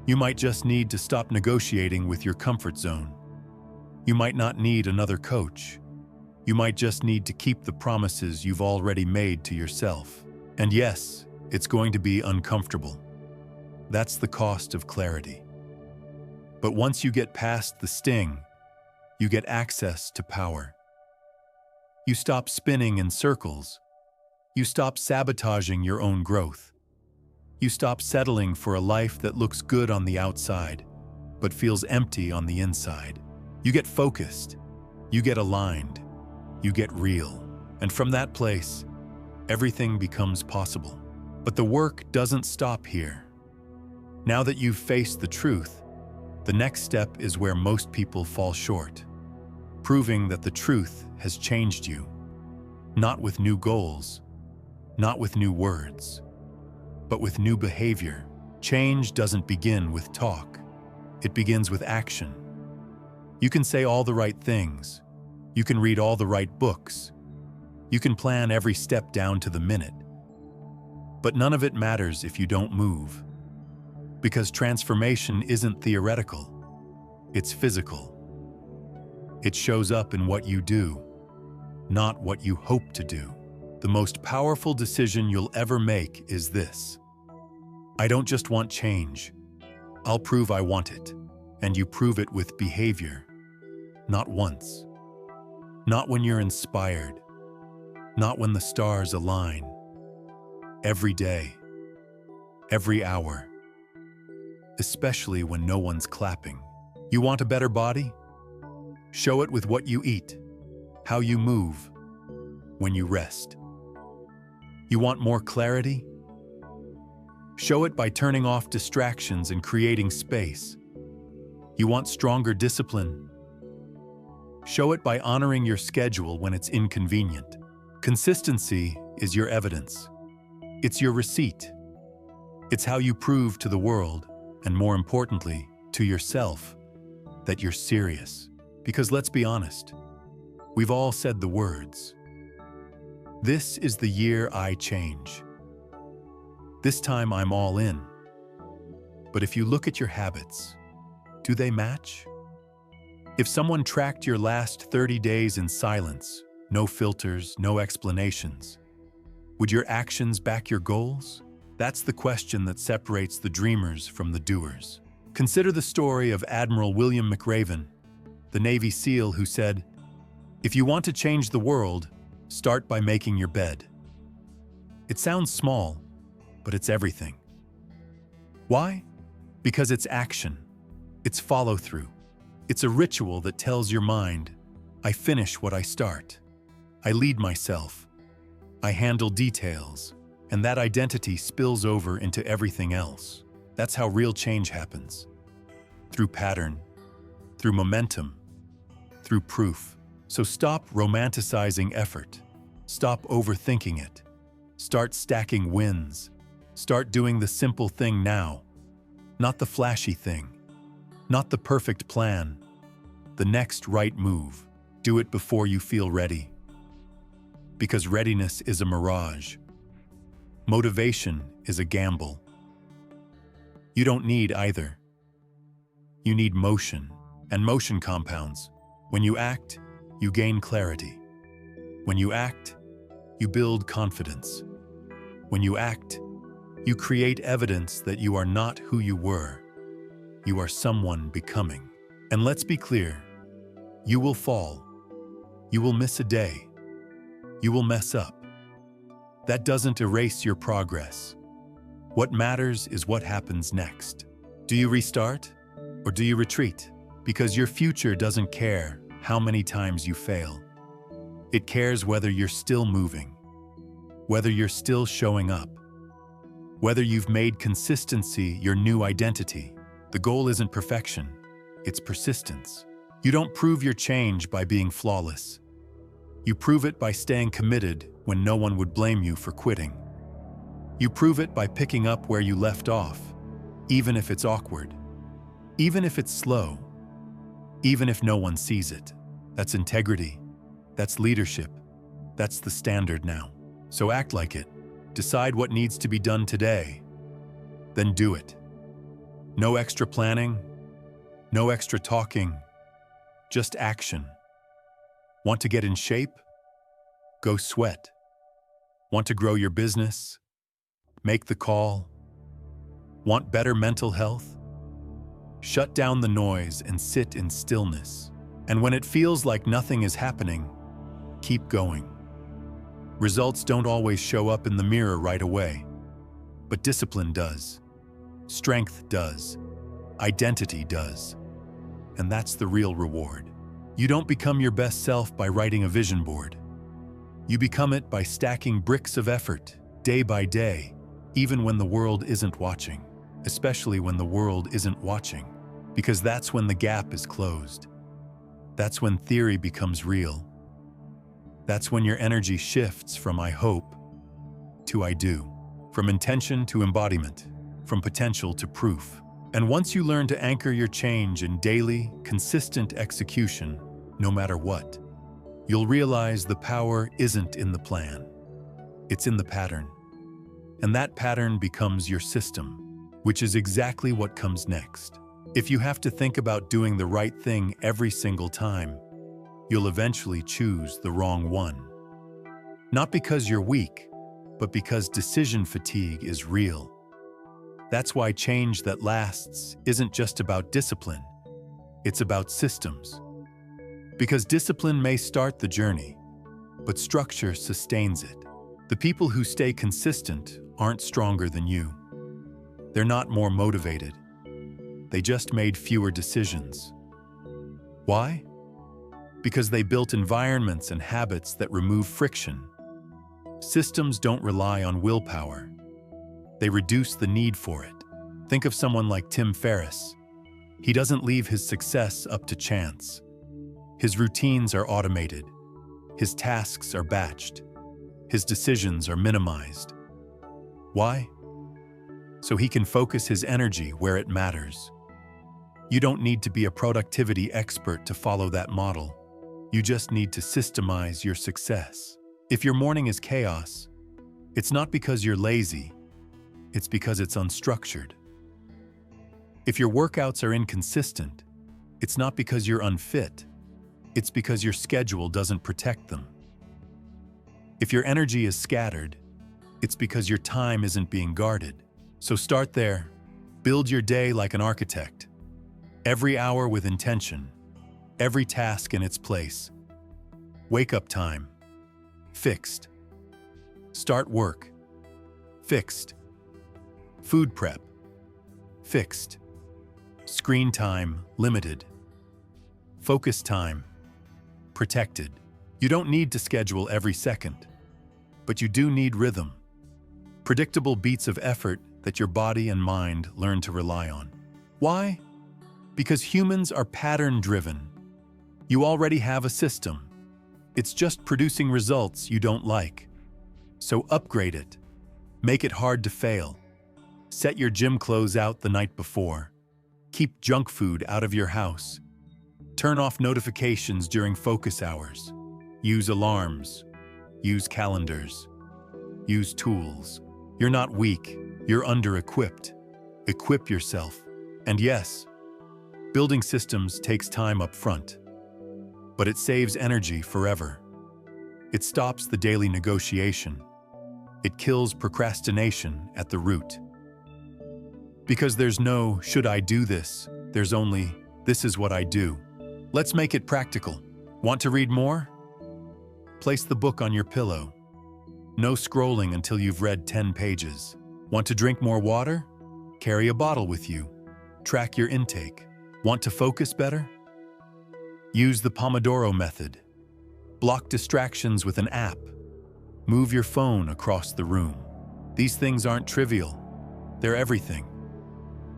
You might just need to stop negotiating with your comfort zone. You might not need another coach. You might just need to keep the promises you've already made to yourself. And yes, it's going to be uncomfortable. That's the cost of clarity. But once you get past the sting, you get access to power. You stop spinning in circles. You stop sabotaging your own growth. You stop settling for a life that looks good on the outside, but feels empty on the inside. You get focused. You get aligned. You get real. And from that place, everything becomes possible. But the work doesn't stop here. Now that you've faced the truth, the next step is where most people fall short, proving that the truth has changed you. Not with new goals, not with new words, but with new behavior. Change doesn't begin with talk. It begins with action. You can say all the right things. You can read all the right books. You can plan every step down to the minute. But none of it matters if you don't move. Because transformation isn't theoretical. It's physical. It shows up in what you do, not what you hope to do. The most powerful decision you'll ever make is this. I don't just want change. I'll prove I want it. And you prove it with behavior. Not once. Not when you're inspired. Not when the stars align. Every day. Every hour. Especially when no one's clapping. You want a better body? Show it with what you eat, how you move, when you rest. You want more clarity? Show it by turning off distractions and creating space. You want stronger discipline? Show it by honoring your schedule when it's inconvenient. Consistency is your evidence. It's your receipt. It's how you prove to the world, and more importantly, to yourself, that you're serious. Because let's be honest, we've all said the words. This is the year I change. This time I'm all in. But if you look at your habits, do they match? If someone tracked your last 30 days in silence, no filters, no explanations, would your actions back your goals? That's the question that separates the dreamers from the doers. Consider the story of Admiral William McRaven, the Navy SEAL who said, "If you want to change the world, start by making your bed." It sounds small, but it's everything. Why? Because it's action. It's follow-through. It's a ritual that tells your mind, I finish what I start. I lead myself. I handle details. and that identity spills over into everything else. That's how real change happens. Through pattern, through momentum, through proof. So stop romanticizing effort. Stop overthinking it. Start stacking wins. Start doing the simple thing now. Not the flashy thing. Not the perfect plan. The next right move. Do it before you feel ready. Because readiness is a mirage. Motivation is a gamble. You don't need either. You need motion, and motion compounds. When you act, you gain clarity. When you act, you build confidence. When you act, you create evidence that you are not who you were. You are someone becoming. And let's be clear, you will fall. You will miss a day. You will mess up. That doesn't erase your progress. What matters is what happens next. Do you restart or do you retreat? Because your future doesn't care how many times you fail. It cares whether you're still moving, whether you're still showing up, whether you've made consistency your new identity. The goal isn't perfection, it's persistence. You don't prove your change by being flawless. You prove it by staying committed when no one would blame you for quitting. You prove it by picking up where you left off, even if it's awkward, even if it's slow, even if no one sees it. That's integrity. That's leadership. That's the standard now. So act like it. Decide what needs to be done today. Then do it. No extra planning, no extra talking, just action. Want to get in shape? Go sweat. Want to grow your business? Make the call. Want better mental health? Shut down the noise and sit in stillness. And when it feels like nothing is happening, keep going. Results don't always show up in the mirror right away, but discipline does. Strength does. Identity does. And that's the real reward. You don't become your best self by writing a vision board. You become it by stacking bricks of effort, day by day, even when the world isn't watching, especially when the world isn't watching, because that's when the gap is closed. That's when theory becomes real. That's when your energy shifts from I hope to I do, from intention to embodiment, from potential to proof. And once you learn to anchor your change in daily, consistent execution, no matter what, you'll realize the power isn't in the plan. It's in the pattern. And that pattern becomes your system, which is exactly what comes next. If you have to think about doing the right thing every single time, you'll eventually choose the wrong one. Not because you're weak, but because decision fatigue is real. That's why change that lasts isn't just about discipline, it's about systems. Because discipline may start the journey, but structure sustains it. The people who stay consistent aren't stronger than you. They're not more motivated. They just made fewer decisions. Why? Because they built environments and habits that remove friction. Systems don't rely on willpower. They reduce the need for it. Think of someone like Tim Ferriss. He doesn't leave his success up to chance. His routines are automated. His tasks are batched. His decisions are minimized. Why? So he can focus his energy where it matters. You don't need to be a productivity expert to follow that model. You just need to systemize your success. If your morning is chaos, it's not because you're lazy, it's because it's unstructured. If your workouts are inconsistent, it's not because you're unfit, it's because your schedule doesn't protect them. If your energy is scattered, it's because your time isn't being guarded. So start there. Build your day like an architect. Every hour with intention. Every task in its place. Wake-up time. Fixed. Start work. Fixed. Food prep. Fixed. Screen time limited. Focus time protected. You don't need to schedule every second, but you do need rhythm. Predictable beats of effort that your body and mind learn to rely on. Why? Because humans are pattern-driven. You already have a system. It's just producing results you don't like. So upgrade it. Make it hard to fail. Set your gym clothes out the night before. Keep junk food out of your house. Turn off notifications during focus hours. Use alarms. Use calendars. Use tools. You're not weak. You're under-equipped. Equip yourself. And yes, building systems takes time up front. But it saves energy forever. It stops the daily negotiation. It kills procrastination at the root. Because there's no, should I do this? There's only, this is what I do. Let's make it practical. Want to read more? Place the book on your pillow. No scrolling until you've read 10 pages. Want to drink more water? Carry a bottle with you. Track your intake. Want to focus better? Use the Pomodoro method. Block distractions with an app. Move your phone across the room. These things aren't trivial. They're everything.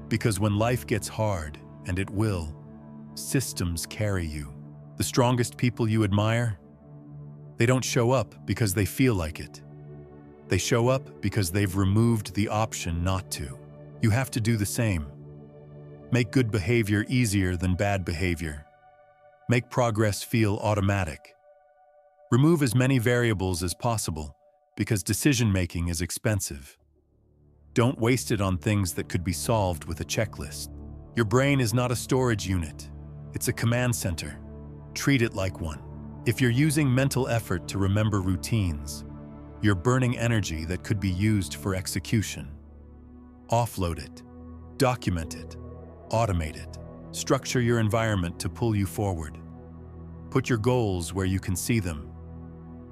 Because when life gets hard, and it will, systems carry you. The strongest people you admire, they don't show up because they feel like it. They show up because they've removed the option not to. You have to do the same. Make good behavior easier than bad behavior. Make progress feel automatic. Remove as many variables as possible because decision-making is expensive. Don't waste it on things that could be solved with a checklist. Your brain is not a storage unit. It's a command center. Treat it like one. If you're using mental effort to remember routines, you're burning energy that could be used for execution. Offload it. Document it. Automate it. Structure your environment to pull you forward. Put your goals where you can see them.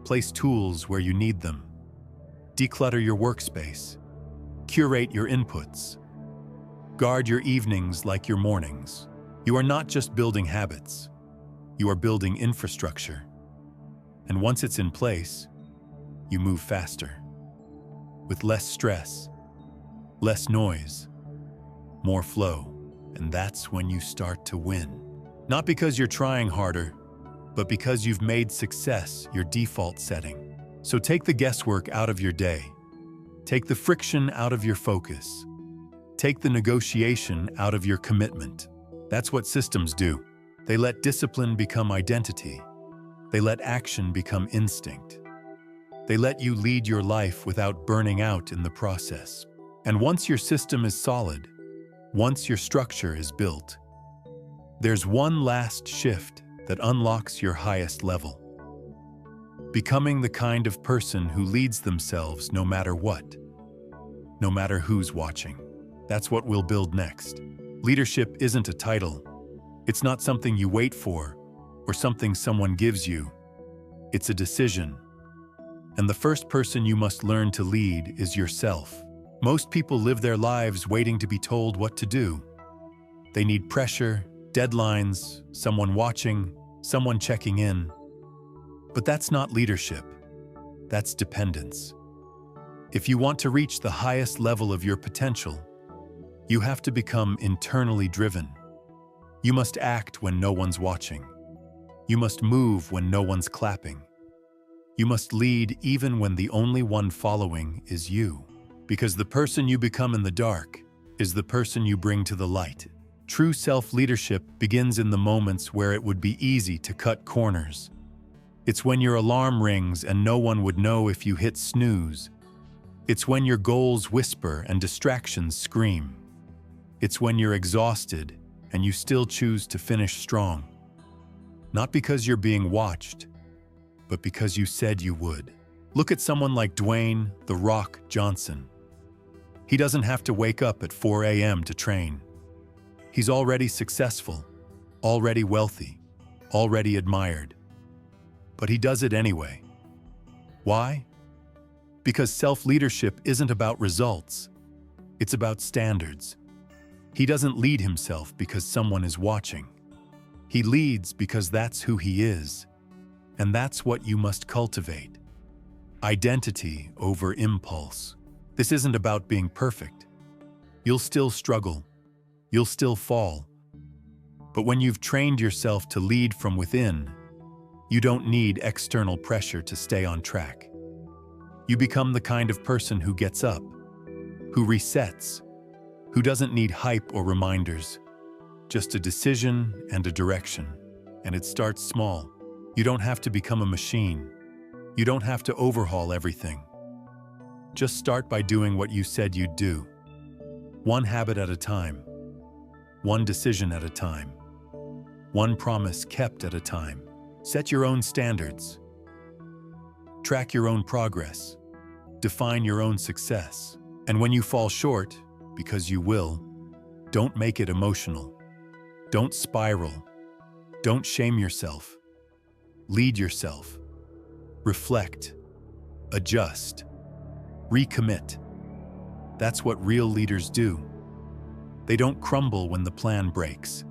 Place tools where you need them. Declutter your workspace. Curate your inputs. Guard your evenings like your mornings. You are not just building habits. You are building infrastructure. And once it's in place, you move faster. With less stress, less noise, more flow. And that's when you start to win. Not because you're trying harder, but because you've made success your default setting. So take the guesswork out of your day. Take the friction out of your focus. Take the negotiation out of your commitment. That's what systems do. They let discipline become identity. They let action become instinct. They let you lead your life without burning out in the process. And once your system is solid, once your structure is built, there's one last shift that unlocks your highest level. Becoming the kind of person who leads themselves no matter what, no matter who's watching. That's what we'll build next. Leadership isn't a title. It's not something you wait for or something someone gives you. It's a decision. And the first person you must learn to lead is yourself. Most people live their lives waiting to be told what to do. They need pressure, deadlines, someone watching, someone checking in. But that's not leadership. That's dependence. If you want to reach the highest level of your potential, you have to become internally driven. You must act when no one's watching. You must move when no one's clapping. You must lead even when the only one following is you. Because the person you become in the dark is the person you bring to the light. True self-leadership begins in the moments where it would be easy to cut corners. It's when your alarm rings and no one would know if you hit snooze. It's when your goals whisper and distractions scream. It's when you're exhausted and you still choose to finish strong. Not because you're being watched, but because you said you would. Look at someone like Dwayne "The Rock" Johnson. He doesn't have to wake up at 4 a.m. to train. He's already successful, already wealthy, already admired. But he does it anyway. Why? Because self-leadership isn't about results. It's about standards. He doesn't lead himself because someone is watching. He leads because that's who he is. And that's what you must cultivate. Identity over impulse. This isn't about being perfect. You'll still struggle. You'll still fall. But when you've trained yourself to lead from within, you don't need external pressure to stay on track. You become the kind of person who gets up, who resets, who doesn't need hype or reminders, just a decision and a direction. And it starts small. You don't have to become a machine. You don't have to overhaul everything. Just start by doing what you said you'd do. One habit at a time. One decision at a time. One promise kept at a time. Set your own standards. Track your own progress. Define your own success. And when you fall short, because you will, don't make it emotional. Don't spiral. Don't shame yourself. Lead yourself. Reflect. Adjust. Recommit. That's what real leaders do. They don't crumble when the plan breaks.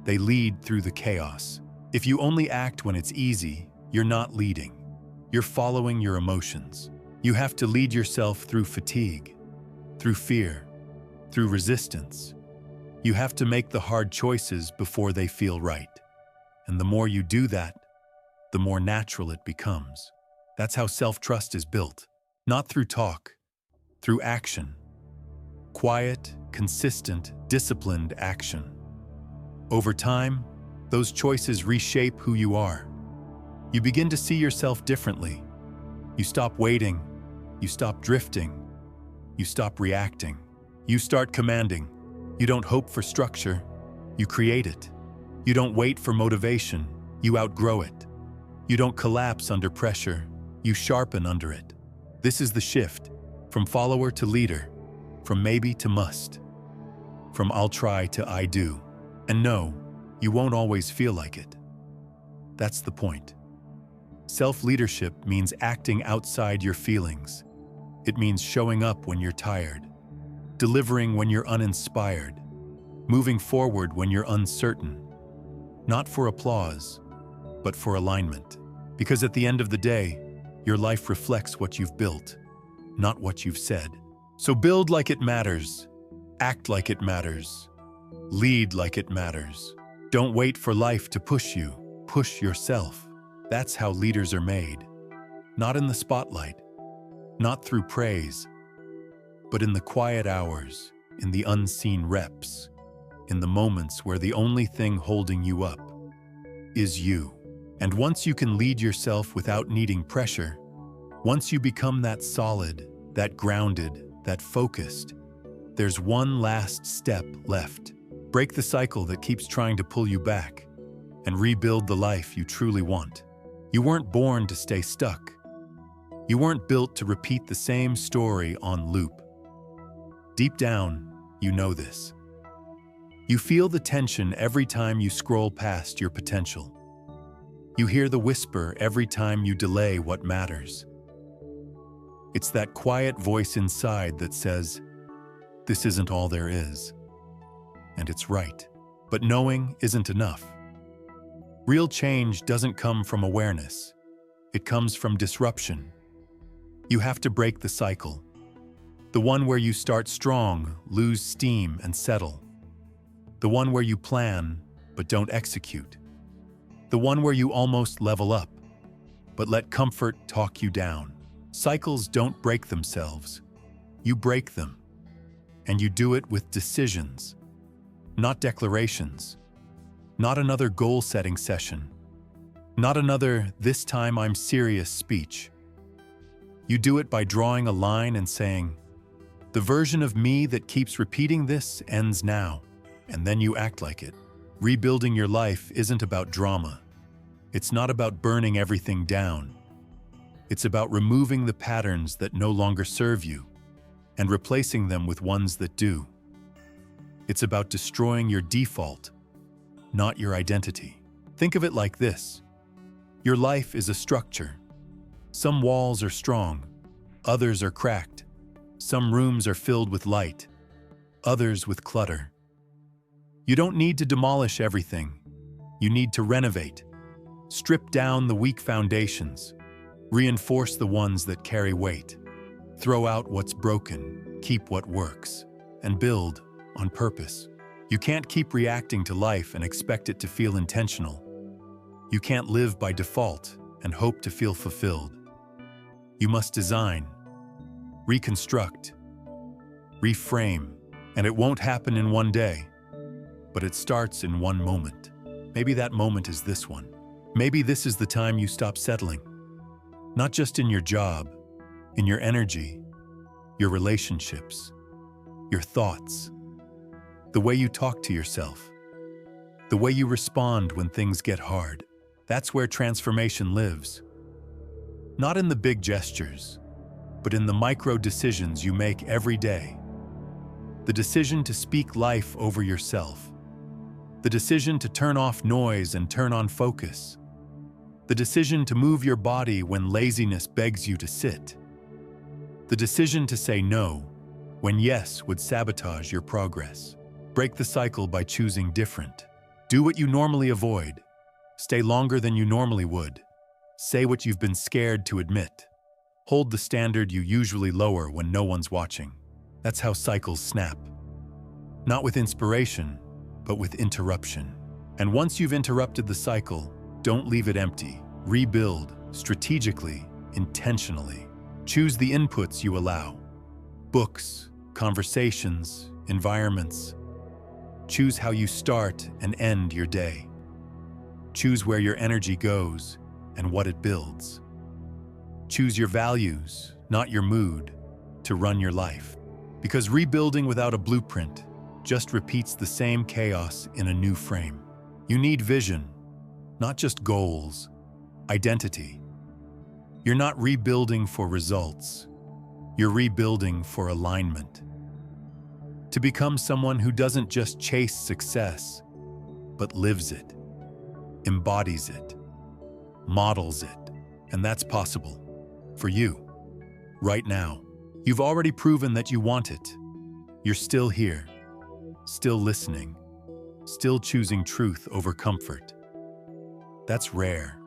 They lead through the chaos. If you only act when it's easy, you're not leading. You're following your emotions. You have to lead yourself through fatigue, through fear, through resistance. You have to make the hard choices before they feel right. And the more you do that, the more natural it becomes. That's how self-trust is built. Not through talk, through action. Quiet, consistent, disciplined action. Over time, those choices reshape who you are. You begin to see yourself differently. You stop waiting. You stop drifting. You stop reacting. You start commanding. You don't hope for structure. You create it. You don't wait for motivation. You outgrow it. You don't collapse under pressure. You sharpen under it. This is the shift, from follower to leader, from maybe to must, from I'll try to I do. And no, you won't always feel like it. That's the point. Self-leadership means acting outside your feelings. It means showing up when you're tired, delivering when you're uninspired, moving forward when you're uncertain. Not for applause, but for alignment. Because at the end of the day, your life reflects what you've built, not what you've said. So build like it matters, act like it matters, lead like it matters. Don't wait for life to push you, push yourself. That's how leaders are made. Not in the spotlight, not through praise, but in the quiet hours, in the unseen reps, in the moments where the only thing holding you up is you. And once you can lead yourself without needing pressure, once you become that solid, that grounded, that focused, there's one last step left. Break the cycle that keeps trying to pull you back and rebuild the life you truly want. You weren't born to stay stuck. You weren't built to repeat the same story on loop. Deep down, you know this. You feel the tension every time you scroll past your potential. You hear the whisper every time you delay what matters. It's that quiet voice inside that says, "This isn't all there is." And it's right. But knowing isn't enough. Real change doesn't come from awareness. It comes from disruption. You have to break the cycle. The one where you start strong, lose steam, and settle. The one where you plan, but don't execute. The one where you almost level up, but let comfort talk you down. Cycles don't break themselves. You break them. And you do it with decisions, not declarations. Not another goal-setting session. Not another "this time I'm serious" speech. You do it by drawing a line and saying, "The version of me that keeps repeating this ends now." And then you act like it. Rebuilding your life isn't about drama. It's not about burning everything down. It's about removing the patterns that no longer serve you and replacing them with ones that do. It's about destroying your default, not your identity. Think of it like this. Your life is a structure. Some walls are strong, others are cracked. Some rooms are filled with light, others with clutter. You don't need to demolish everything. You need to renovate. Strip down the weak foundations. Reinforce the ones that carry weight. Throw out what's broken, keep what works, and build on purpose. You can't keep reacting to life and expect it to feel intentional. You can't live by default and hope to feel fulfilled. You must design, reconstruct, reframe, and it won't happen in one day, but it starts in one moment. Maybe that moment is this one. Maybe this is the time you stop settling. Not just in your job, in your energy, your relationships, your thoughts, the way you talk to yourself, the way you respond when things get hard. That's where transformation lives. Not in the big gestures, but in the micro decisions you make every day. The decision to speak life over yourself. The decision to turn off noise and turn on focus. The decision to move your body when laziness begs you to sit. The decision to say no when yes would sabotage your progress. Break the cycle by choosing different. Do what you normally avoid. Stay longer than you normally would. Say what you've been scared to admit. Hold the standard you usually lower when no one's watching. That's how cycles snap. Not with inspiration, but with interruption. And once you've interrupted the cycle, don't leave it empty. Rebuild strategically, intentionally. Choose the inputs you allow. Books, conversations, environments. Choose how you start and end your day. Choose where your energy goes and what it builds. Choose your values, not your mood, to run your life. Because rebuilding without a blueprint just repeats the same chaos in a new frame. You need vision, not just goals, identity. You're not rebuilding for results. You're rebuilding for alignment. To become someone who doesn't just chase success, but lives it, embodies it, models it. And that's possible. For you, right now. You've already proven that you want it. You're still here, still listening, still choosing truth over comfort. That's rare.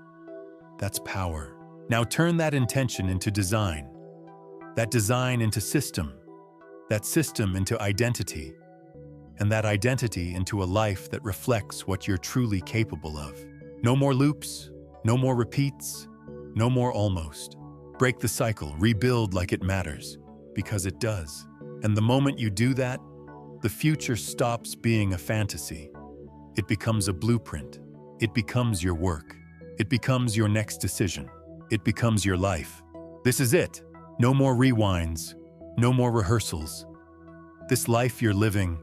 That's power. Now turn that intention into design. That design into system. That system into identity. And that identity into a life that reflects what you're truly capable of. No more loops, no more repeats, no more almost. Break the cycle, rebuild like it matters, because it does. And the moment you do that, the future stops being a fantasy. It becomes a blueprint. It becomes your work. It becomes your next decision. It becomes your life. This is it. No more rewinds, no more rehearsals. This life you're living,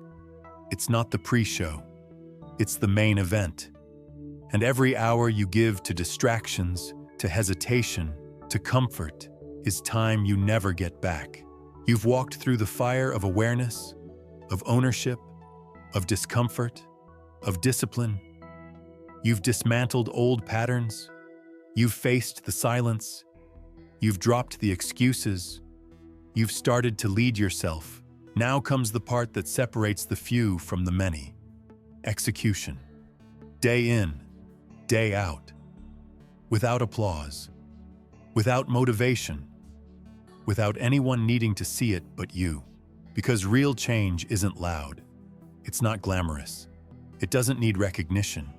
it's not the pre-show. It's the main event. And every hour you give to distractions, to hesitation, to comfort, is time you never get back. You've walked through the fire of awareness, of ownership, of discomfort, of discipline. You've dismantled old patterns. You've faced the silence. You've dropped the excuses. You've started to lead yourself. Now comes the part that separates the few from the many. Execution. Day in, day out. Without applause. Without motivation. Without anyone needing to see it but you. Because real change isn't loud. It's not glamorous. It doesn't need recognition.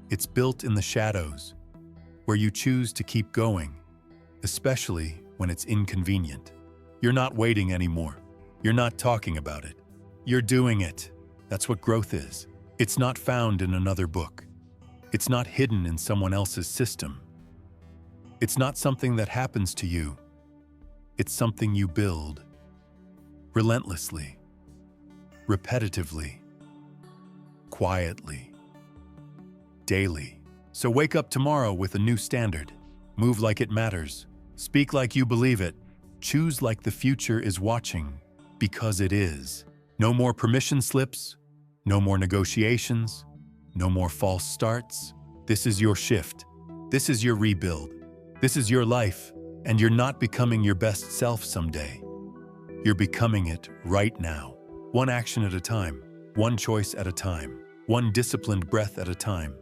It's built in the shadows, where you choose to keep going, especially when it's inconvenient. You're not waiting anymore. You're not talking about it. You're doing it. That's what growth is. It's not found in another book. It's not hidden in someone else's system. It's not something that happens to you. It's something you build. Relentlessly. Repetitively. Quietly. Daily. So wake up tomorrow with a new standard. Move like it matters. Speak like you believe it. Choose like the future is watching, because it is. No more permission slips. No more negotiations. No more false starts. This is your shift. This is your rebuild. This is your life, and you're not becoming your best self someday. You're becoming it right now. One action at a time. One choice at a time. One disciplined breath at a time.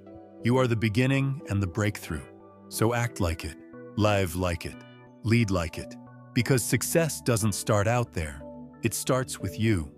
You are the beginning and the breakthrough. So act like it. Live like it. Lead like it. Because success doesn't start out there. It starts with you.